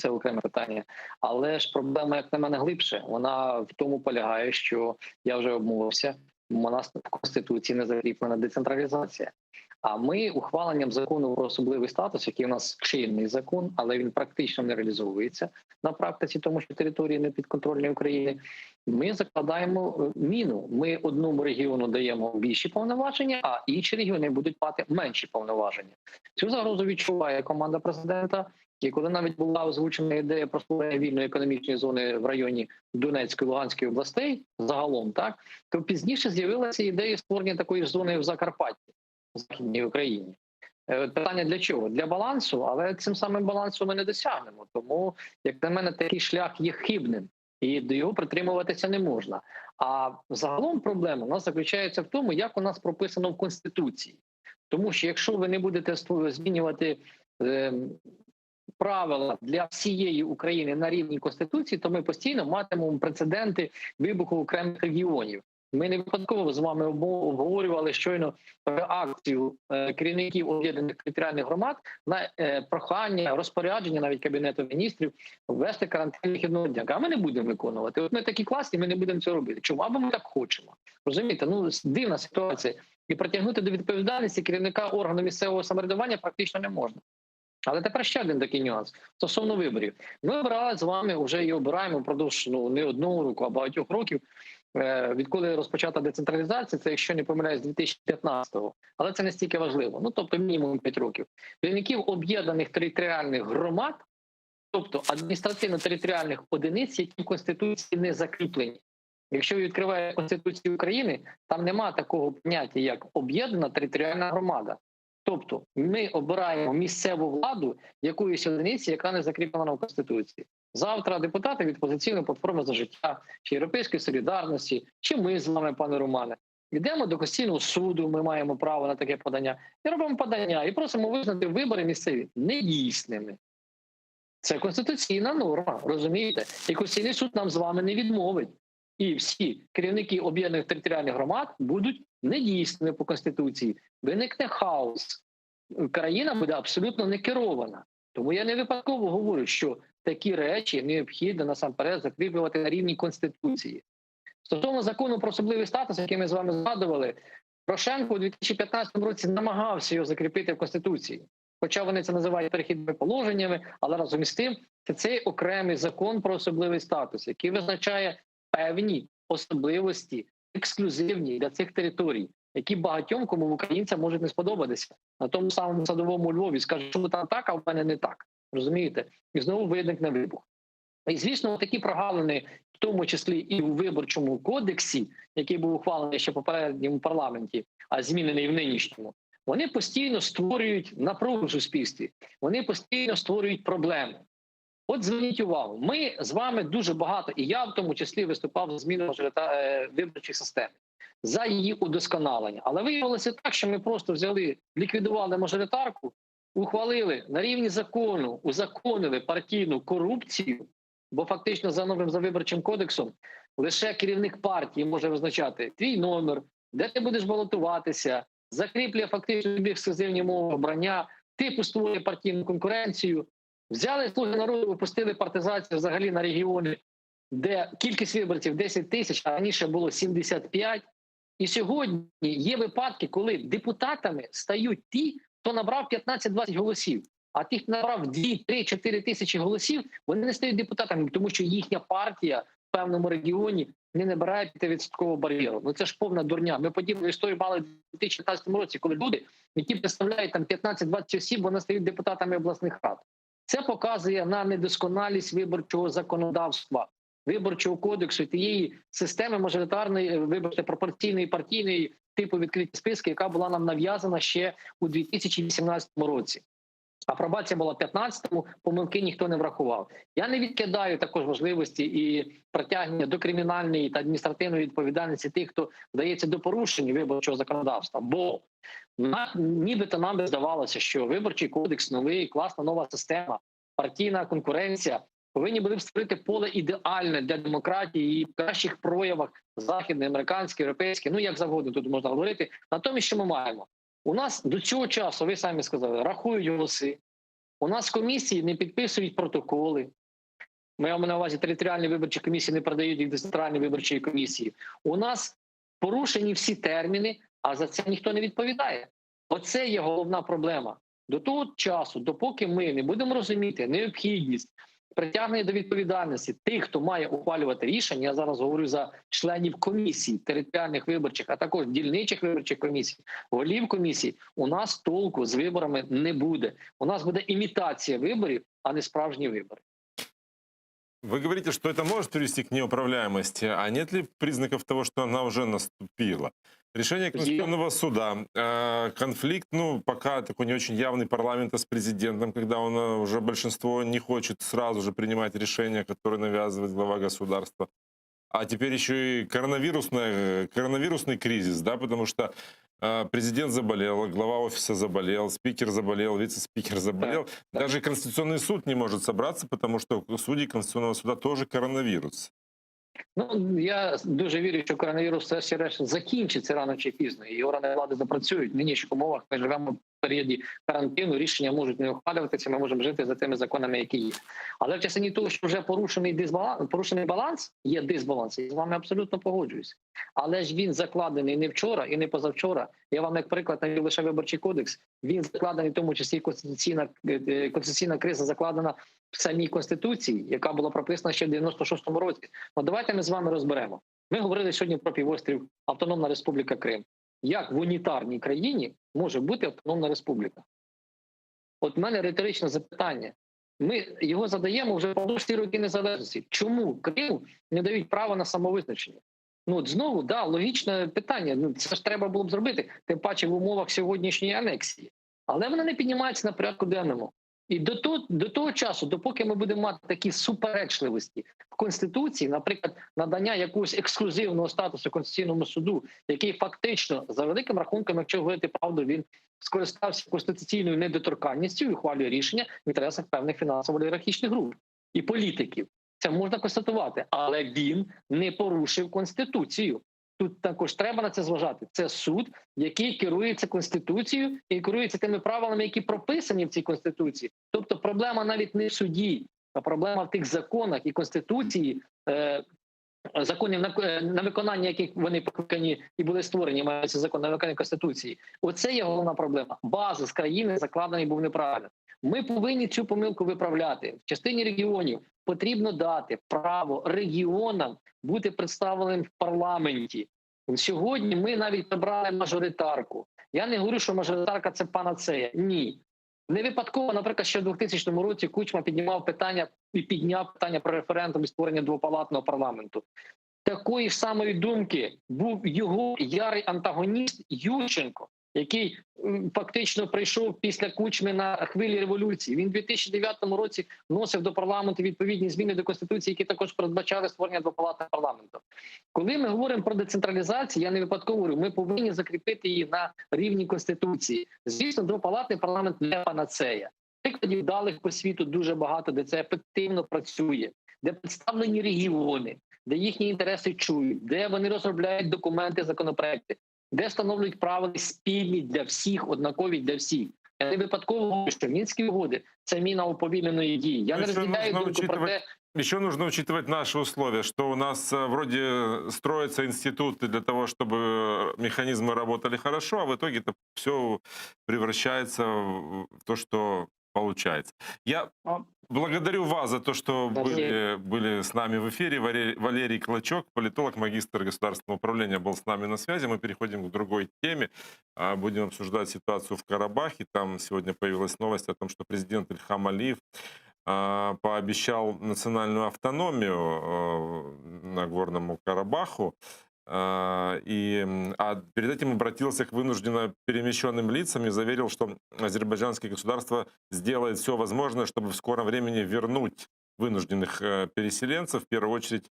це окреме питання. Але ж проблема, як на мене, глибше. Вона в тому полягає, що я вже обмовився, у нас в Конституції не закріплена децентралізація. А ми ухваленням закону про особливий статус, який у нас чинний закон, але він практично не реалізовується на практиці, тому що території не підконтрольні України, ми закладаємо міну. Ми одному регіону даємо більші повноваження, а інші регіони будуть мати менші повноваження. Цю загрозу відчуває команда президента. І коли навіть була озвучена ідея про створення вільної економічної зони в районі Донецької, Луганської областей, загалом, то пізніше з'явилася ідея створення такої ж зони в Закарпатті, в Західній Україні. Питання для чого? Для балансу, але цим самим балансом ми не досягнемо. Тому, як на мене, такий шлях є хибним, і до його притримуватися не можна. А загалом проблема у нас заключається в тому, як у нас прописано в Конституції. Тому що якщо ви не будете змінювати правила для всієї України на рівні Конституції, то ми постійно матимемо прецеденти вибуху окремих регіонів. Ми не випадково з вами обговорювали щойно реакцію керівників об'єднаних територіальних громад на прохання, розпорядження навіть Кабінету міністрів ввести карантин вихідного дня. А ми не будемо виконувати. От ми такі класні, ми не будемо цього робити. Чому? Або ми так хочемо. Розумієте? Дивна ситуація. І притягнути до відповідальності керівника органу місцевого самоврядування практично не можна. Але тепер ще один такий нюанс стосовно виборів. Ми обирали з вами, вже і обираємо впродовж не одного року, а багатьох років, відколи розпочата децентралізація, це, якщо не помиляюсь, 2015-го. Але це не стільки важливо. Тобто мінімум 5 років. Керівників об'єднаних територіальних громад, тобто адміністративно-територіальних одиниць, які в Конституції не закріплені. Якщо ви відкриваєте Конституцію України, там немає такого поняття, як об'єднана територіальна громада. Тобто ми обираємо місцеву владу якоїсь одиниці, яка не закріплена в Конституції. Завтра депутати від «Опозиційної платформи за життя», чи «Європейської солідарності», чи ми з вами, пане Романе, йдемо до Конституційного суду, ми маємо право на таке подання, і робимо подання, і просимо визнати вибори місцеві недійсними. Це конституційна норма, розумієте? І Конституційний суд нам з вами не відмовить. І всі керівники об'єднаних територіальних громад будуть недійсними по Конституції. Виникне хаос. Країна буде абсолютно не керована. Тому я не випадково говорю, що такі речі необхідно насамперед закріплювати на рівні Конституції. Стосовно закону про особливий статус, який ми з вами згадували, Порошенко у 2015 році намагався його закріпити в Конституції. Хоча вони це називають перехідними положеннями, але разом із тим це окремий закон про особливий статус, який визначає певні особливості, ексклюзивні для цих територій, які багатьом кому українцям можуть не сподобатися. На тому самому Садовому Львові скажуть, що там так, а в мене не так. Розумієте? І знову виникне вибух. І, звісно, такі прогалини, в тому числі і у Виборчому кодексі, який був ухвалений ще в попередньому парламенті, а змінений в нинішньому, вони постійно створюють напругу в суспільстві, вони постійно створюють проблеми. От зверніть увагу, ми з вами дуже багато, і я в тому числі виступав за зміну виборчої системи, за її удосконалення. Але виявилося так, що ми просто взяли, ліквідували мажоритарку, ухвалили на рівні закону, узаконили партійну корупцію, бо фактично за новим виборчим кодексом лише керівник партії може визначати твій номер, де ти будеш балотуватися, закріплює фактично тобі ексклюзивні мови обрання, типу створює партійну конкуренцію. Взяли «Слуги народу», випустили партизацію взагалі на регіони, де кількість виборців 10 тисяч, а раніше було 75. І сьогодні є випадки, коли депутатами стають ті, хто набрав 15-20 голосів. А ті, хто набрав 2, 3, 4 тисячі голосів, вони не стають депутатами, тому що їхня партія в певному регіоні не набирає 5% бар'єру. Ну це ж повна дурня. Ми подібну історію мали в 2015 році, коли люди, які представляють там 15-20 осіб, вони стають депутатами обласних рад. Це показує на недосконалість виборчого законодавства, виборчого кодексу, тієї системи мажоритарної, виборчої, пропорційної, партійної типу відкриті списки, яка була нам нав'язана ще у 2018 році. Апробація була в 2015-му, помилки ніхто не врахував. Я не відкидаю також важливості і притягнення до кримінальної та адміністративної відповідальності тих, хто вдається до порушення виборчого законодавства. Бо нібито нам би здавалося, що виборчий кодекс новий, класна нова система, партійна конкуренція повинні були б створити поле ідеальне для демократії і в кращих проявах західної, американської, європейської, ну як завгодно тут можна говорити. Натомість, що ми маємо? У нас до цього часу, ви самі сказали, рахують голоси. У нас комісії не підписують протоколи. Ми маємо на увазі територіальні виборчі комісії не передають їх до центральної виборчої комісії. У нас порушені всі терміни, а за це ніхто не відповідає. Оце є головна проблема. До того часу, допоки ми не будемо розуміти необхідність притягнення до відповідальності тих, хто має ухвалювати рішення, я зараз говорю за членів комісій територіальних виборчих, а також дільничих виборчих комісій, голів комісій, у нас толку з виборами не буде. У нас буде імітація виборів, а не справжні вибори. Вы говорите, что это может привести к неуправляемости, а нет ли признаков того, что она уже наступила? Решение Конституционного суда, конфликт, ну, пока такой не очень явный парламента с президентом, когда он уже большинство не хочет сразу же принимать решения, которые навязывает глава государства. А теперь еще и коронавирусный кризис, да, потому что президент заболел, глава офиса заболел, спикер заболел, вице-спикер заболел. Да. Даже Конституционный суд не может собраться, потому что у судей Конституционного суда тоже коронавирус. Ну, я дуже вірю, що коронавірус все ще решта закінчиться рано чи пізно, і органи влади запрацюють. В нинішніх умовах ми живемо в періоді карантину, рішення можуть не ухвалюватися, ми можемо жити за тими законами, які є. Але в частині того, що вже порушений баланс, є дисбаланс, я з вами абсолютно погоджуюся. Але ж він закладений не вчора і не позавчора. Я вам, як приклад, навів лише Виборчий кодекс. Він закладений, в тому числі конституційна криза закладена в самій Конституції, яка була прописана ще в 96-му році. Ну, давайте ми з вами розберемо. Ми говорили сьогодні про півострів Автономна Республіка Крим. Як в унітарній країні може бути Автономна Республіка? От в мене риторичне запитання. Ми його задаємо вже впродовж 4 роки незалежності. Чому Криму не дають право на самовизначення? Ну, от знову, да, логічне питання. Ну, це ж треба було б зробити, тим паче в умовах сьогоднішньої анексії. Але вона не піднімається на порядку денному. І до того часу, допоки ми будемо мати такі суперечливості в Конституції, наприклад, надання якогось ексклюзивного статусу Конституційному суду, який фактично, за великим рахунком, якщо говорити правду, він скористався конституційною недоторканністю і ухвалює рішення в інтересах певних фінансово-олігархічних груп і політиків. Це можна констатувати, але він не порушив Конституцію. Тут також треба на це зважати. Це суд, який керується Конституцією і керується тими правилами, які прописані в цій Конституції. Тобто проблема навіть не в суді, а проблема в тих законах і Конституції, законів, на виконання яких вони покликані і були створені, мається закон на виконання Конституції. Оце є головна проблема. База з країни закладений був неправильно. Ми повинні цю помилку виправляти. В частині регіонів потрібно дати право регіонам бути представленим в парламенті. Сьогодні ми навіть обрали мажоритарку. Я не говорю, що мажоритарка – це панацея. Ні. Не випадково, наприклад, ще в 2000 році Кучма підняв питання про референдум і створення двопалатного парламенту. Такої ж самої думки був його ярий антагоніст Ющенко, який фактично прийшов після Кучми на хвилі революції. Він у 2009 році вносив до парламенту відповідні зміни до Конституції, які також передбачали створення двопалатного парламенту. Коли ми говоримо про децентралізацію, я не випадково говорю, ми повинні закріпити її на рівні Конституції. Звісно, двопалатний парламент не панацея. Прикладів далих по світу дуже багато, де це ефективно працює, де представлені регіони, де їхні інтереси чують, де вони розробляють документи, законопроекти, де встановлюють правила спільні для всіх, однакові для всіх. Я не випадково говорю, що Мінські угоди – це міна уповільненої дії. Я не розділяю думку про те... Еще нужно учитывать наши условия, что у нас вроде строятся институты для того, чтобы механизмы работали хорошо, а в итоге это все превращается в то, что получается. Я благодарю вас за то, что были с нами в эфире. Валерий Клочок, политолог, магистр государственного управления, был с нами на связи. Мы переходим к другой теме. Будем обсуждать ситуацию в Карабахе. Там сегодня появилась новость о том, что президент Ильхам Алиев пообещал национальную автономию Нагорному Карабаху. А перед этим обратился к вынужденно перемещенным лицам и заверил, что азербайджанское государство сделает все возможное, чтобы в скором времени вернуть вынужденных переселенцев, в первую очередь,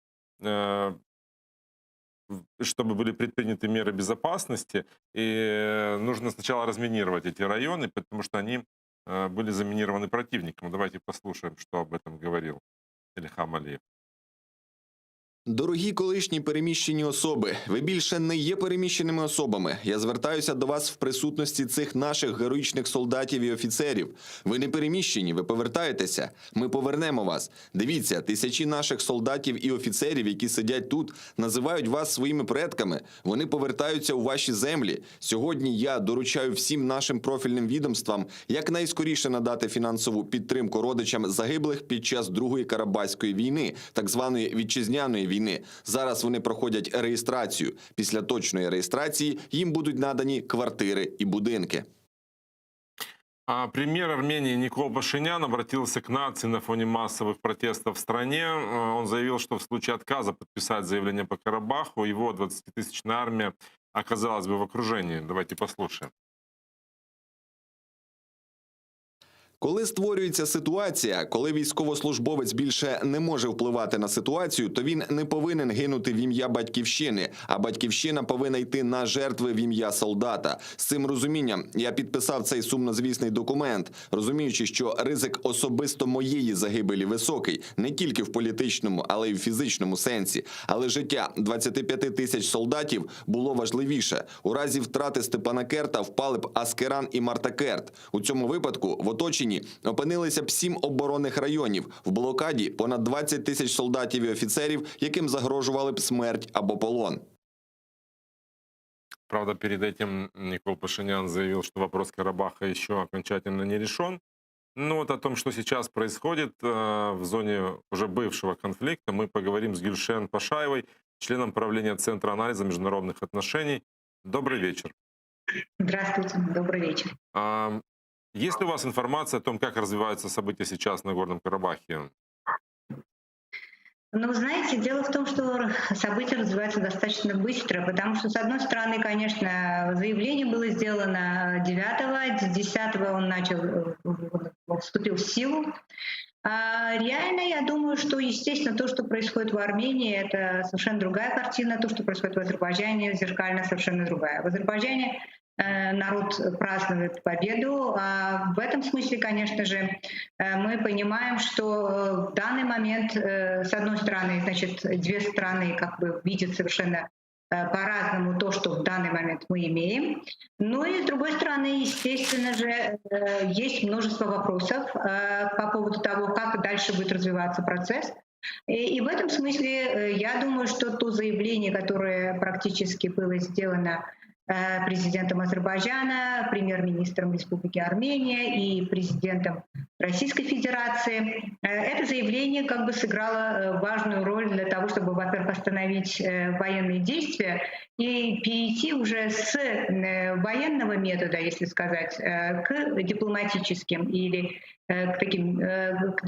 чтобы были предприняты меры безопасности. И нужно сначала разминировать эти районы, потому что они были заминированы противником. Давайте послушаем, что об этом говорил Ильхам Алиев. Дорогі колишні переміщені особи, ви більше не є переміщеними особами. Я звертаюся до вас в присутності цих наших героїчних солдатів і офіцерів. Ви не переміщені, ви повертаєтеся. Ми повернемо вас. Дивіться, тисячі наших солдатів і офіцерів, які сидять тут, називають вас своїми предками. Вони повертаються у ваші землі. Сьогодні я доручаю всім нашим профільним відомствам якнайскоріше надати фінансову підтримку родичам загиблих під час Другої Карабахської війни, так званої вітчизняної війни. Зараз вони проходять реєстрацію. Після точної реєстрації їм будуть надані квартири і будинки. Премьер Армении Никол Пашинян обратился к нации на фоне массовых протестов в стране. Он заявил, что в случае отказа подписать заявление по Карабаху, его 20-тысячная армия оказалась бы в окружении. Давайте послушаем. Коли створюється ситуація, коли військовослужбовець більше не може впливати на ситуацію, то він не повинен гинути в ім'я батьківщини, а батьківщина повинна йти на жертви в ім'я солдата. З цим розумінням я підписав цей сумнозвісний документ, розуміючи, що ризик особисто моєї загибелі високий, не тільки в політичному, але й в фізичному сенсі. Але життя 25 тисяч солдатів було важливіше. У разі втрати Степанакерта впали б Аскеран і Мартакерт. У цьому випадку в оточенні опинилися б 7 оборонних районів. В блокаді понад 20 тисяч солдатів і офіцерів, яким загрожували б смерть або полон. Правда, перед этим Никол Пашинян заявил, что вопрос Карабаха еще окончательно не решен. Но вот о том, что сейчас происходит в зоне уже бывшего конфликта, мы поговорим с Гюльшен Пашаевой, членом правления Центра анализа международных отношений. Добрый вечер. Здравствуйте, добрый вечер. Есть ли у вас информация о том, как развиваются события сейчас в Нагорном Карабахе? Ну, вы знаете, дело в том, что события развиваются достаточно быстро, потому что, с одной стороны, конечно, заявление было сделано 9-го, 10-го он вступил в силу. Реально, я думаю, что, естественно, то, что происходит в Армении, это совершенно другая картина, то, что происходит в Азербайджане, зеркально совершенно другая. В Азербайджане народ празднует победу. В этом смысле, конечно же, мы понимаем, что в данный момент, с одной стороны, значит, две страны как бы видят совершенно по-разному то, что в данный момент мы имеем. Ну и с другой стороны, естественно же, есть множество вопросов по поводу того, как дальше будет развиваться процесс. И в этом смысле я думаю, что то заявление, которое практически было сделано президентом Азербайджана, премьер-министром Республики Армения и президентом Российской Федерации. Это заявление как бы сыграло важную роль для того, чтобы, во-первых, остановить военные действия и перейти уже с военного метода, если сказать, к дипломатическим или к таким к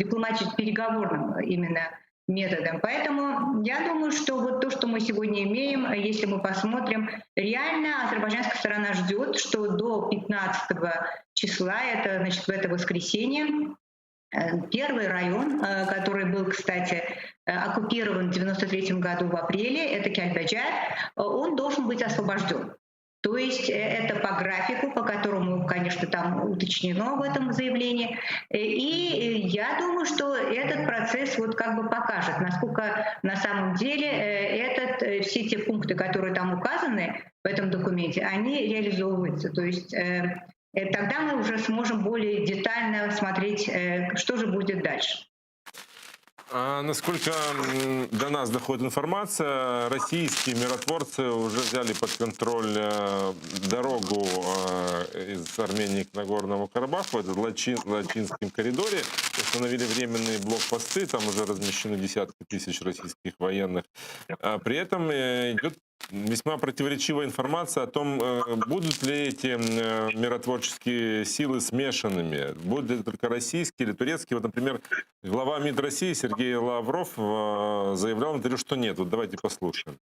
переговорным именно методом. Поэтому я думаю, что вот то, что мы сегодня имеем, если мы посмотрим, реально азербайджанская сторона ждет, что до 15 числа, это значит в это воскресенье, первый район, который был, кстати, оккупирован в 1993 году в апреле, это Кельбеджар, он должен быть освобожден. То есть это по графику, по которому, конечно, там уточнено в этом заявлении. И я думаю, что этот процесс вот как бы покажет, насколько на самом деле все те пункты, которые там указаны в этом документе, они реализовываются. То есть тогда мы уже сможем более детально смотреть, что же будет дальше. Насколько до нас доходит информация, российские миротворцы уже взяли под контроль дорогу из Армении к Нагорному Карабаху, это в Лачинском коридоре, установили временные блокпосты, там уже размещены десятки тысяч российских военных. При этом идет весьма противоречивая информация о том, будут ли эти миротворческие силы смешанными, будут ли только российские или турецкие. Вот, например, глава МИД России Сергей Лавров заявлял в интервью, что нет. Вот давайте послушаем.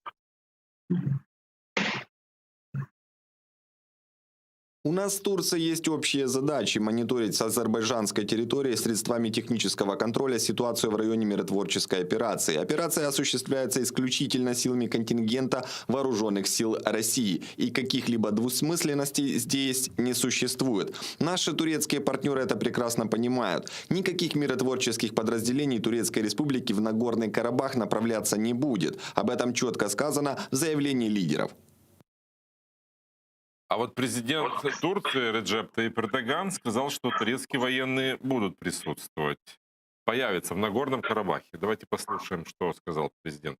У нас с Турцией есть общие задачи мониторить с азербайджанской территории средствами технического контроля ситуацию в районе миротворческой операции. Операция осуществляется исключительно силами контингента вооруженных сил России. И каких-либо двусмысленностей здесь не существует. Наши турецкие партнеры это прекрасно понимают. Никаких миротворческих подразделений Турецкой Республики в Нагорный Карабах направляться не будет. Об этом четко сказано в заявлении лидеров. А вот президент Турции Реджеп Таyyip Эрдоган сказал, что турецкие военные будут присутствовать, появятся в Нагорном Карабахе. Давайте послушаем, что сказал президент.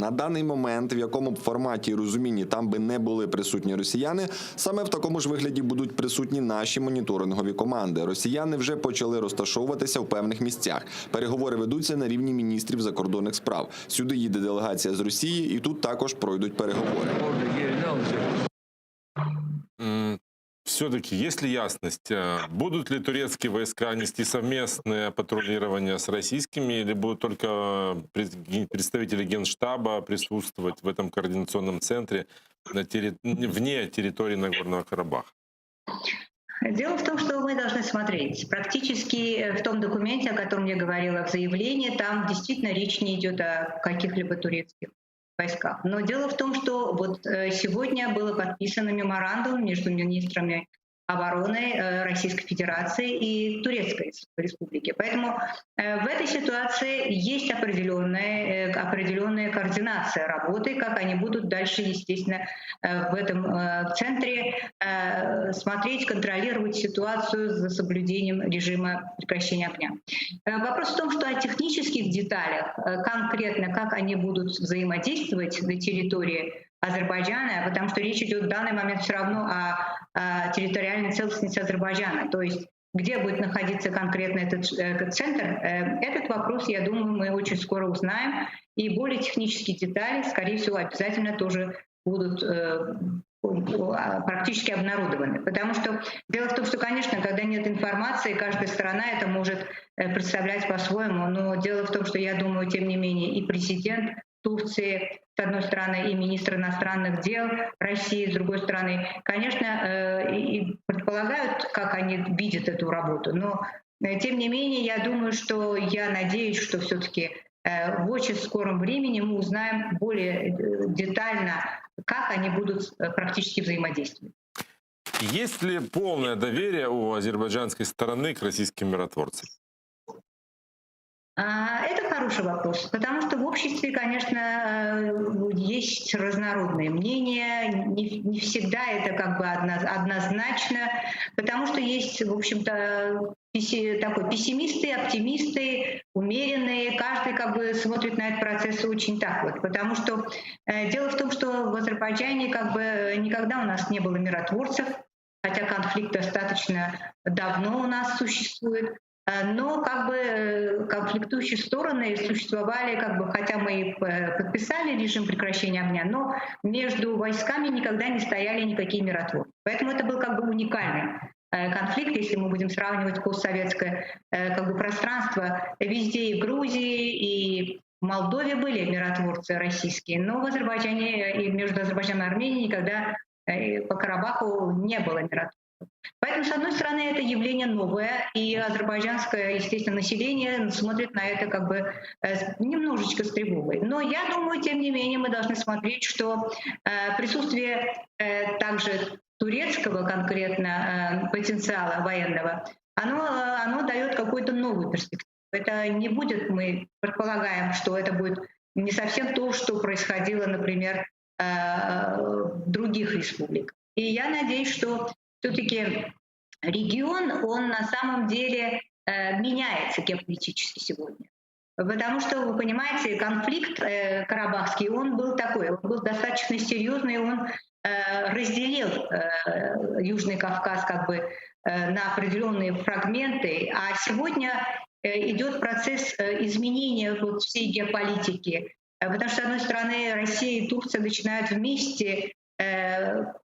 На даний момент, в якому б форматі і розумінні там би не були присутні росіяни, саме в такому ж вигляді будуть присутні наші моніторингові команди. Росіяни вже почали розташовуватися в певних місцях. Переговори ведуться на рівні міністрів закордонних справ. Сюди їде делегація з Росії, і тут також пройдуть переговори. Все-таки есть ли ясность, будут ли турецкие войска нести совместное патрулирование с российскими, или будут только представители Генштаба присутствовать в этом координационном центре вне территории Нагорного Карабаха? Дело в том, что мы должны смотреть. Практически в том документе, о котором я говорила в заявлении, там действительно речь не идет о каких-либо турецких войсках. Но дело в том, что вот сегодня было подписано меморандум между министрами обороны Российской Федерации и Турецкой Республики. Поэтому в этой ситуации есть определенная координация работы, как они будут дальше, естественно, в этом центре смотреть, контролировать ситуацию за соблюдением режима прекращения огня. Вопрос в том, что о технических деталях, конкретно как они будут взаимодействовать на территории Азербайджана, потому что речь идет в данный момент все равно о территориальной целостности Азербайджана. То есть где будет находиться конкретно этот центр, этот вопрос, я думаю, мы очень скоро узнаем. И более технические детали, скорее всего, обязательно тоже будут практически обнародованы. Потому что дело в том, что, конечно, когда нет информации, каждая сторона это может представлять по-своему. Но дело в том, что я думаю, тем не менее, и президент Турции, с одной стороны, и министр иностранных дел России, с другой стороны, конечно, и предполагают, как они видят эту работу. Но, тем не менее, я думаю, что я надеюсь, что все-таки в очень скором времени мы узнаем более детально, как они будут практически взаимодействовать. Есть ли полное доверие у азербайджанской стороны к российским миротворцам? Это хороший вопрос, потому что в обществе, конечно, есть разнородные мнения, не всегда это как бы однозначно, потому что есть, в общем-то, такой пессимисты, оптимисты, умеренные, каждый как бы смотрит на этот процесс очень так вот, потому что дело в том, что в Азербайджане как бы никогда у нас не было миротворцев, хотя конфликт достаточно давно у нас существует. Но как бы конфликтующие стороны существовали, как бы, хотя мы подписали режим прекращения огня, но между войсками никогда не стояли никакие миротворцы. Поэтому это был как бы уникальный конфликт, если мы будем сравнивать постсоветское как бы пространство. Везде и в Грузии, и в Молдове были миротворцы российские, но в Азербайджане и между Азербайджаном и Арменией никогда по Карабаху не было миротворцев. Поэтому, с одной стороны, это явление новое, и азербайджанское, естественно, население смотрит на это как бы немножечко с тревогой. Но я думаю, тем не менее, мы должны смотреть, что присутствие также турецкого конкретно потенциала военного, оно дает какую-то новую перспективу. Это не будет, мы предполагаем, что это будет не совсем то, что происходило, например, в других республиках. И я надеюсь, что все-таки регион, он на самом деле меняется геополитически сегодня. Потому что, вы понимаете, конфликт карабахский, он был такой, он был достаточно серьезный, он разделил Южный Кавказ как бы на определенные фрагменты, а сегодня идет процесс изменения вот всей геополитики. Потому что, с одной стороны, Россия и Турция начинают вместе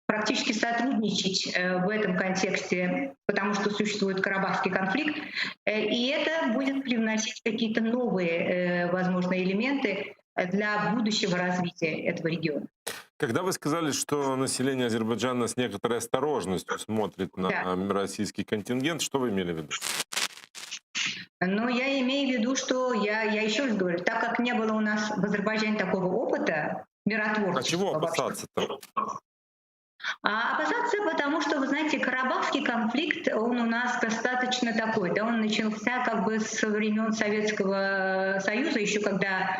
практически сотрудничать в этом контексте, потому что существует карабахский конфликт, и это будет привносить какие-то новые, возможно, элементы для будущего развития этого региона. Когда вы сказали, что население Азербайджана с некоторой осторожностью смотрит на российский контингент, что вы имели в виду? Но я имею в виду, что я еще раз говорю, так как не было у нас в Азербайджане такого опыта миротворчества. А чего опасаться-то? Опасаться, потому что, вы знаете, карабахский конфликт, он у нас достаточно такой, да, он начался как бы со времен Советского Союза, еще когда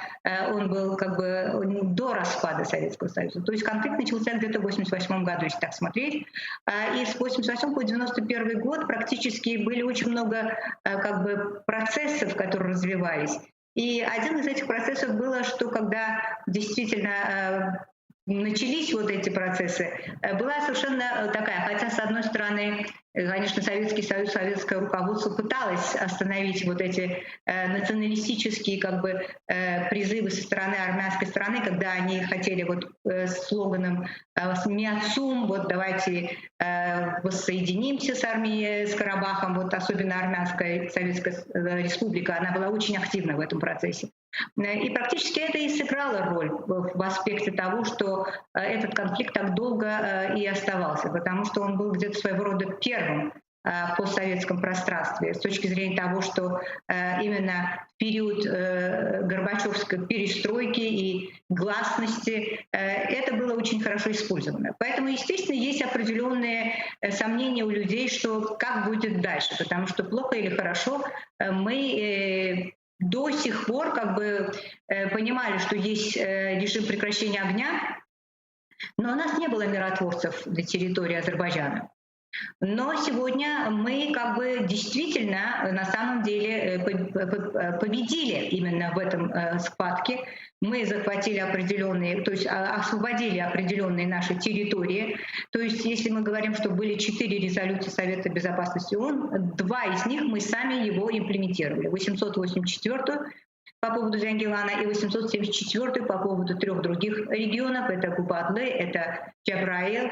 он был как бы до распада Советского Союза. То есть конфликт начался где-то в 1988 году, если так смотреть. И с 1988 по 1991 год практически были очень много как бы процессов, которые развивались. И один из этих процессов было, что когда действительно начались вот эти процессы, была совершенно такая, хотя с одной стороны, конечно, Советский Союз, советское руководство пыталось остановить вот эти националистические как бы призывы со стороны армянской стороны, когда они хотели вот слоганом «Миацум», вот давайте воссоединимся с Арменией, с Карабахом, вот особенно Армянская Советская Республика, она была очень активна в этом процессе. И практически это и сыграло роль в аспекте того, что этот конфликт так долго и оставался, потому что он был где-то своего рода первым в постсоветском пространстве с точки зрения того, что именно в период Горбачевской перестройки и гласности это было очень хорошо использовано. Поэтому, естественно, есть определенные сомнения у людей, что как будет дальше, потому что плохо или хорошо мы до сих пор как бы понимали, что есть режим прекращения огня, но у нас не было миротворцев на территории Азербайджана. Но сегодня мы как бы действительно на самом деле победили именно в этом схватке. Мы захватили определенные, то есть освободили определенные наши территории. То есть если мы говорим, что были 4 резолюции Совета Безопасности ООН, 2 из них мы сами его имплементировали. 884-ю по поводу Зангилана и 874 по поводу 3 других регионов. Это Губадлы, это Джабраил.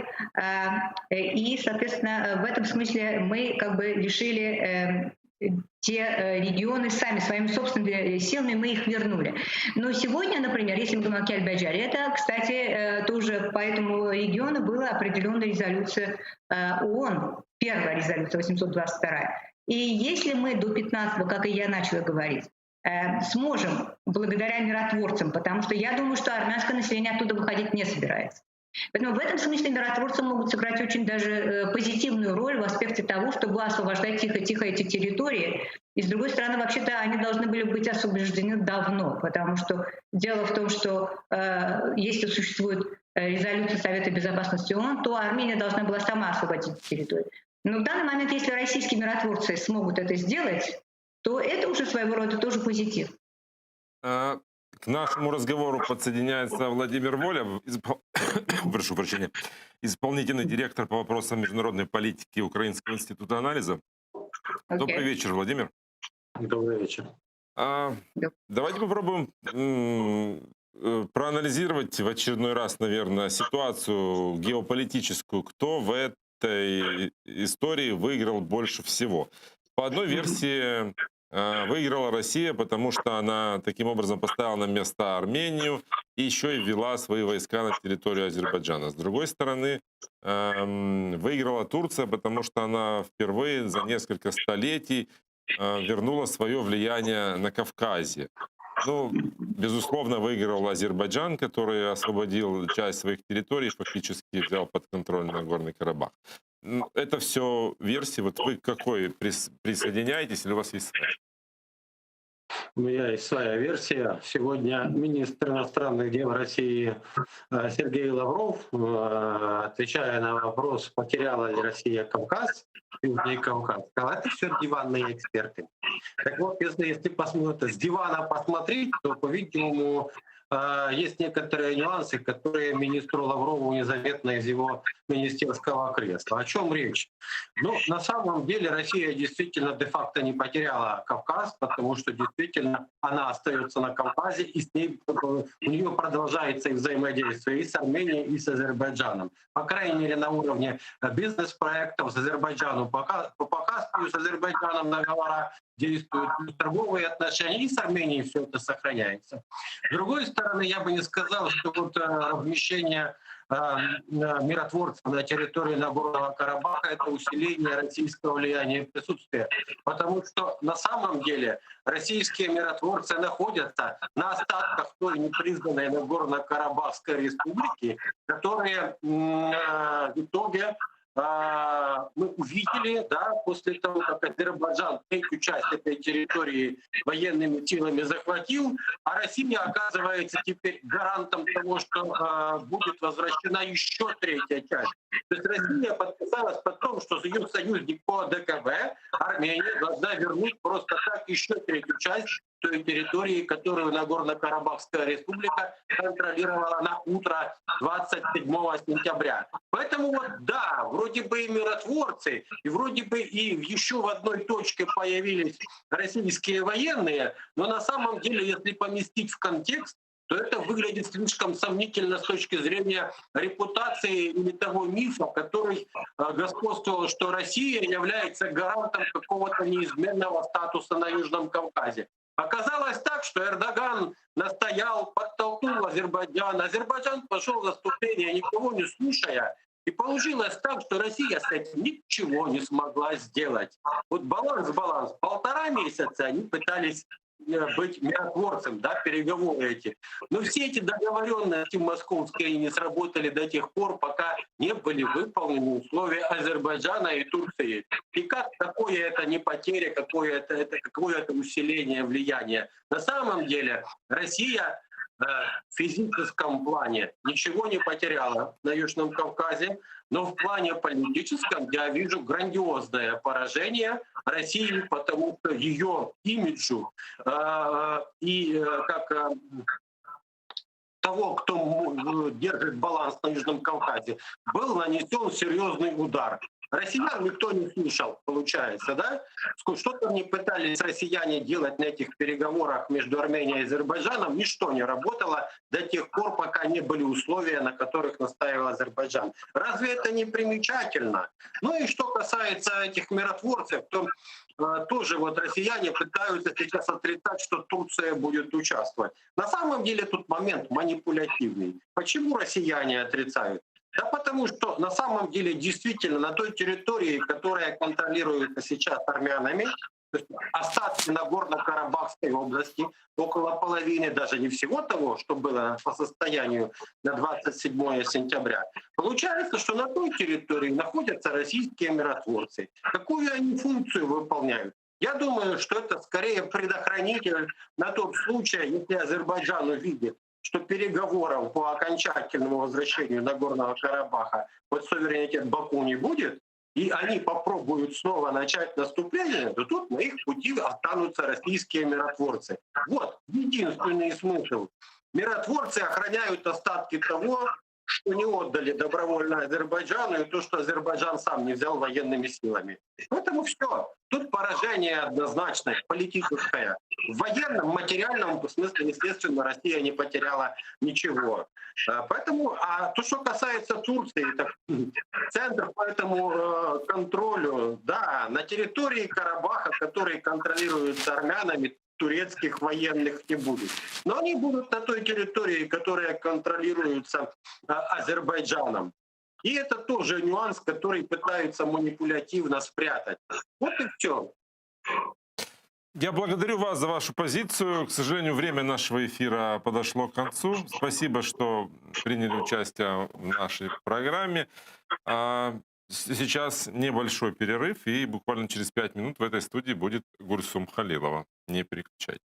И, соответственно, в этом смысле мы как бы решили те регионы сами, своими собственными силами мы их вернули. Но сегодня, например, если мы говорим о Кельбаджаре, это, кстати, тоже по этому региону была определенная резолюция ООН, первая резолюция, 822. И если мы до 15-го, как и я начала говорить, сможем, благодаря миротворцам, потому что я думаю, что армянское население оттуда выходить не собирается. Поэтому в этом смысле миротворцы могут сыграть очень даже позитивную роль в аспекте того, чтобы освобождать тихо-тихо эти территории И с другой стороны, вообще-то они должны были быть освобождены давно, потому что дело в том, что если существует резолюция Совета Безопасности ООН, то Армения должна была сама освободить территорию. Но в данный момент, если российские миротворцы смогут это сделать, то это уже своего рода тоже позитив. К нашему разговору подсоединяется Владимир Воля, прошу прощения, исполнительный директор по вопросам международной политики Украинского института анализа. Добрый вечер, Владимир. Добрый вечер. Давайте попробуем проанализировать в очередной раз, наверное, ситуацию геополитическую. Кто в этой истории выиграл больше всего? По одной версии выиграла Россия, потому что она таким образом поставила на место Армению и еще и ввела свои войска на территорию Азербайджана. С другой стороны, выиграла Турция, потому что она впервые за несколько столетий вернула свое влияние на Кавказе. Ну, безусловно, выиграл Азербайджан, который освободил часть своих территорий, фактически взял под контроль Нагорный Карабах. Это все версии. Вот вы к какой присоединяетесь или у вас есть своя? У меня есть своя версия. Сегодня министр иностранных дел России Сергей Лавров, отвечая на вопрос, потеряла ли Россия Кавказ, Южный Кавказ, сказал, это все диванные эксперты. Так вот, если посмотреть, с дивана посмотреть, то, по-видимому, есть некоторые нюансы, которые министру Лаврову незаметно из его министерского кресла. О чем речь? Ну, на самом деле Россия действительно де-факто не потеряла Кавказ, потому что действительно она остается на Кавказе, и с ней, у нее продолжается и взаимодействие и с Арменией, и с Азербайджаном. По крайней мере, на уровне бизнес-проектов с Азербайджаном, по Каспию с Азербайджаном договора действуют торговые отношения, и с Арменией все это сохраняется. С другой стороны, я бы не сказал, что вот размещение миротворцев на территории Нагорного Карабаха — это усиление российского влияния и присутствия. Потому что на самом деле российские миротворцы находятся на остатках той непризнанной Нагорно-Карабахской республики, которые в итоге мы увидели, да, после того, как Азербайджан третью часть этой территории военными силами захватил, а Россия оказывается теперь гарантом того, что будет возвращена еще третья часть. То есть Россия подписалась под том, что ее союзник по ДКБ, Армения, должна вернуть просто так еще третью часть той территории, которую Нагорно-Карабахская республика контролировала на утро 27 сентября. Поэтому вот да, вроде бы и миротворцы, и вроде бы и еще в одной точке появились российские военные, но на самом деле, если поместить в контекст, то это выглядит слишком сомнительно с точки зрения репутации или того мифа, который господствовал, что Россия является гарантом какого-то неизменного статуса на Южном Кавказе. Оказалось так, что Эрдоган настоял, подтолкнул Азербайджан. Азербайджан пошел в наступление, никого не слушая. И получилось так, что Россия с этим ничего не смогла сделать. Вот баланс. 1,5 месяца они пытались быть миротворцем, да, переговоры эти. Но все эти договоренности московские не сработали до тех пор, пока не были выполнены условия Азербайджана и Турции. И как такое это не потеря, какое это усиление влияния? На самом деле Россия в физическом плане ничего не потеряла на Южном Кавказе, но в плане политическом я вижу грандиозное поражение России, потому что ее имиджу и как того, кто держит баланс на Южном Кавказе, был нанесен серьезный удар. Россиян никто не слушал, получается, да? Что там не пытались россияне делать на этих переговорах между Арменией и Азербайджаном, ничто не работало до тех пор, пока не были условия, на которых настаивал Азербайджан. Разве это не примечательно? Ну и что касается этих миротворцев, то тоже вот россияне пытаются сейчас отрицать, что Турция будет участвовать. На самом деле тут момент манипулятивный. Почему россияне отрицают? Да потому что на самом деле действительно на той территории, которая контролируется сейчас армянами, то есть остатки Нагорно-Карабахской области, около половины даже не всего того, что было по состоянию на 27 сентября, получается, что на той территории находятся российские миротворцы. Какую они функцию выполняют? Я думаю, что это скорее предохранитель на тот случай, если Азербайджан увидит, что переговоров по окончательному возвращению Нагорного Карабаха под суверенитет Баку не будет, и они попробуют снова начать наступление, то тут на их пути останутся российские миротворцы. Вот единственный смысл. Миротворцы охраняют остатки того, что не отдали добровольно Азербайджану, и то, что Азербайджан сам не взял военными силами. Поэтому все. Тут поражение однозначное, политическое. В военном, материальном смысле, естественно, Россия не потеряла ничего. Поэтому, а то, что касается Турции, это центр по этому контролю, да, на территории Карабаха, который контролируется армянами, турецких военных не будет. Но они будут на той территории, которая контролируется Азербайджаном. И это тоже нюанс, который пытаются манипулятивно спрятать. Вот и все. Я благодарю вас за вашу позицию. К сожалению, время нашего эфира подошло к концу. Спасибо, что приняли участие в нашей программе. Сейчас небольшой перерыв, и буквально через 5 минут в этой студии будет Гульсум Халилова. Не переключайте.